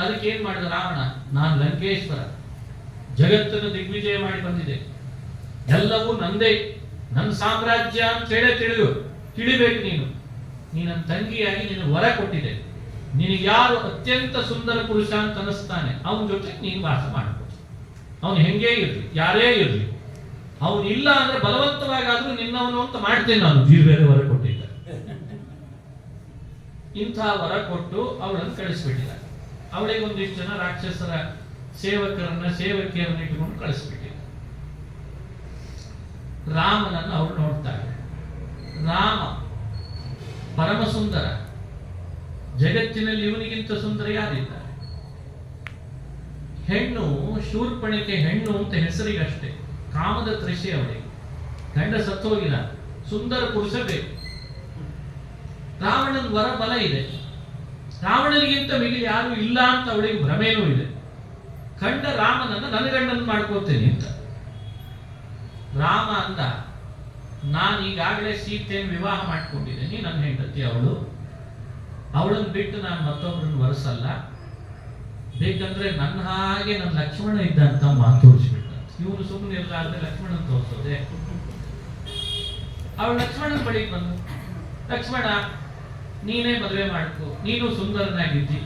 ಅದಕ್ಕೆ ಏನ್ ಮಾಡಿದ ರಾವಣ? ನಾನು ಲಂಕೇಶ್ವರ, ಜಗತ್ತನ್ನು ದಿಗ್ವಿಜಯ ಮಾಡಿ ಬಂದಿದೆ, ಎಲ್ಲವೂ ನಂದೇ, ನನ್ನ ಸಾಮ್ರಾಜ್ಯ ಅಂತ ಹೇಳೇ ತಿಳಿಬೇಕು. ನೀನು ನನ್ನ ತಂಗಿಯಾಗಿ ನೀನು ವರ ಕೊಟ್ಟಿದೆ. ನಿನಗೆ ಯಾರು ಅತ್ಯಂತ ಸುಂದರ ಪುರುಷ ಅಂತ ಅನಿಸ್ತಾನೆ ಅವನ ಜೊತೆ ನೀನು ವಾಸ ಮಾಡಬಹುದು. ಅವನು ಹೆಂಗೇ ಇರ್ಲಿ, ಯಾರೇ ಇರ್ಲಿ, ಅವನು ಇಲ್ಲ ಅಂದ್ರೆ ಬಲವಂತವಾಗಾದ್ರೂ ನಿನ್ನವನು ಅಂತ ಮಾಡ್ತೇನೆ ನಾನು. ಬೇರೆ ವರ ಕೊಟ್ಟಿದ್ದ. ಇಂಥ ವರ ಕೊಟ್ಟು ಅವಳನ್ನು ಕಳಿಸ್ಬಿಟ್ಟಿಲ್ಲ. ಅವಳಿಗೆ ಒಂದಿಷ್ಟು ಜನ ರಾಕ್ಷಸರ ಸೇವಕಿಯರನ್ನ ಇಟ್ಟುಕೊಂಡು ಕಳಿಸ್ಬಿಟ್ಟಿಲ್ಲ. ರಾಮನನ್ನು ಅವಳು ನೋಡ್ತಾಳೆ. ರಾಮ ಪರಮ ಸುಂದರ, ಜಗತ್ತಿನಲ್ಲಿ ಇವನಿಗಿಂತ ಸುಂದರ ಯಾರಿದ್ದಾರೆ? ಹೆಣ್ಣು ಶೂರ್ಪಣಿಕೆ ಹೆಣ್ಣು ಅಂತ ಹೆಸರಿಗಷ್ಟೇ, ಕಾಮದ ತೃಷೆ ಅವಳಿಗೆ. ಗಂಡ ಸತ್ತು ಹೋಗಿಲ್ಲ, ಸುಂದರ ಪುರುಷ ಬೇಕು. ರಾವಣನ ವರ ಬಲ ಇದೆ, ರಾವಣನಿಗಿಂತ ಮಿಗಿಲಿ ಯಾರು ಇಲ್ಲ ಅಂತ ಅವಳಿಗೆ ಭ್ರಮೇನೂ ಇದೆ. ಕಂಡ ರಾಮನನ್ನು ನನ್ನ ಗಂಡನ ಮಾಡ್ಕೋತೇನೆ ಅಂತ. ರಾಮ ಅಂದ, ನಾನು ಈಗಾಗಲೇ ಸೀತೆಯನ್ನು ವಿವಾಹ ಮಾಡ್ಕೊಂಡಿದ್ದೇನೆ, ನನ್ನ ಹೆಂಡತಿ ಅವಳು, ಅವಳನ್ನು ಬಿಟ್ಟು ನಾನು ಮತ್ತೊಬ್ಬರನ್ನು ವರಸಲ್ಲ. ಬೇಕಂದ್ರೆ ನನ್ನ ಹಾಗೆ ನನ್ನ ಲಕ್ಷ್ಮಣ ಇದ್ದಂತ ಮಾತು ತೋರಿಸ್ಬಿಟ್ಟ. ಇವನು ಸುಮ್ಮನೆ ಇರಲಾರ್ದೆ ಲಕ್ಷ್ಮಣನ್ ತೋರಿಸೋದೆ. ಅವಳು ಲಕ್ಷ್ಮಣನ ಬಳಿಗೆ ಬಂದು, ಲಕ್ಷ್ಮಣ ನೀನೇ ಮದುವೆ ಮಾಡ್ಕೋ, ನೀನು ಸುಂದರನಾಗಿದ್ದಿ.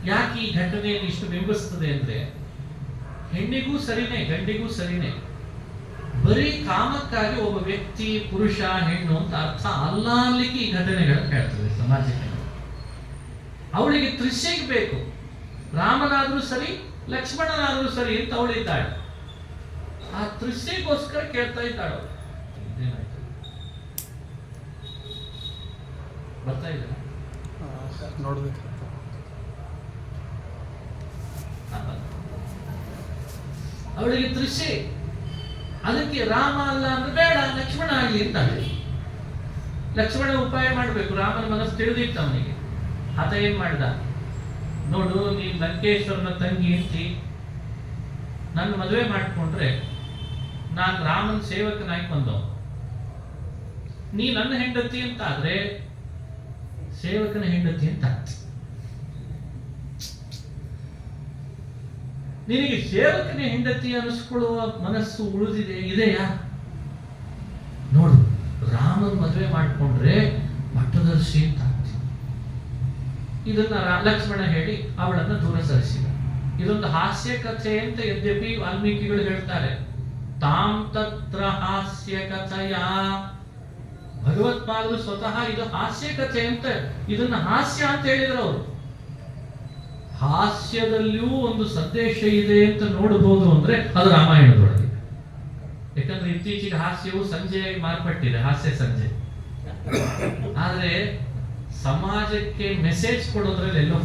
ಯಾಕೆ ಈ ಘಟನೆಯನ್ನು ಇಷ್ಟು ಬಿಂಬಿಸ್ತದೆ ಅಂದ್ರೆ, ಹೆಣ್ಣಿಗೂ ಸರಿನೇ ಗಂಡಿಗೂ ಸರಿನೇ, ಬರೀ ಕಾಮಕ್ಕಾಗಿ ಒಬ್ಬ ವ್ಯಕ್ತಿ ಪುರುಷ ಹೆಣ್ಣು ಅಂತ ಅರ್ಥ ಅಲ್ಲ ಅಲ್ಲಿಗೆ ಈ ಘಟನೆಗಳನ್ನು ಹೇಳ್ತದೆ ಸಮಾಜಕ್ಕೆ. ಅವಳಿಗೆ ತೃಷೆಗೆ ಬೇಕು, ರಾಮನಾದ್ರೂ ಸರಿ ಲಕ್ಷ್ಮಣನಾದ್ರೂ ಸರಿ ಅಂತ ಅವಳಿದ್ದಾಳೆ. ಆ ತೃಷೆಗೋಸ್ಕರ ಕೇಳ್ತಾ ಇದ್ದಾಳು. ಬರ್ತಾ ಇದ್ದಾರೆ ನೋಡ್ಬೇಕು. ಅವಳಿಗೆ ತೃಷೆ, ಅದಕ್ಕೆ ರಾಮ ಅಲ್ಲ ಅಂದ್ರೆ ಬೇಡ ಲಕ್ಷ್ಮಣ ಆಗಲಿ ಅಂತಾಳೆ. ಲಕ್ಷ್ಮಣ ಉಪಾಯ ಮಾಡಬೇಕು. ರಾಮನ ಮನಸ್ಸು ತಿಳಿದಿತ್ತು ಅವನಿಗೆ. ಆತ ಏನ್ ಮಾಡ್ದ, ನೋಡು ನೀನ್ ಲಂಕೇಶ್ವರನ ತಂಗಿ ಅಂತಿ, ನನ್ನ ಮದುವೆ ಮಾಡ್ಕೊಂಡ್ರೆ ನಾನು ರಾಮನ ಸೇವಕನಾಗಿ ಬಂದವ. ನೀ ನನ್ನ ಹೆಂಡತಿ ಅಂತ ಆದ್ರೆ ಸೇವಕನ ಹೆಂಡತಿ ಅಂತ ಆಯ್ತು. ನಿನಗೆ ಸೇವಕನ ಹೆಂಡತಿ ಅನಿಸ್ಕೊಳ್ಳುವ ಮನಸ್ಸು ಇದೆಯಾ? ನೋಡು, ರಾಮನ್ ಮದುವೆ ಮಾಡ್ಕೊಂಡ್ರೆ ಪಟ್ಟದರ್ಶಿ ಅಂತ ಆಗ್ತಿ. ಇದನ್ನ ಲಕ್ಷ್ಮಣ ಹೇಳಿ ಅವಳನ್ನು ದೂರ ಸರಿಸಿದ. ಇದೊಂದು ಹಾಸ್ಯ ಕಥೆ ಅಂತ ಯದ್ಯಪಿ ವಾಲ್ಮೀಕಿಗಳು ಹೇಳ್ತಾರೆ. ತಾಂ ತತ್ರ ಹಾಸ್ಯ ಕಥೆಯ, ಭಗವತ್ಪಾದರು ಸ್ವತಃ ಇದು ಹಾಸ್ಯ ಕಥೆ ಅಂತ, ಇದನ್ನ ಹಾಸ್ಯ ಅಂತ ಹೇಳಿದ್ರು ಅವರು. ಹಾಸ್ಯದಲ್ಲಿಯೂ ಒಂದು ಸಂದೇಶ ಇದೆ ಅಂತ ನೋಡಬಹುದು ಅಂದ್ರೆ ಅದು ರಾಮಾಯಣದೊಳಗೆ. ಯಾಕಂದ್ರೆ ಇತ್ತೀಚೆಗೆ ಹಾಸ್ಯವು ಸಂಜೆಯಾಗಿ ಮಾರ್ಪಟ್ಟಿದೆ, ಹಾಸ್ಯ ಸಂಜೆ. ಆದ್ರೆ ಸಮಾಜಕ್ಕೆ ಮೆಸೇಜ್ ಕೊಡೋದ್ರಲ್ಲಿ ಎಲ್ಲೋ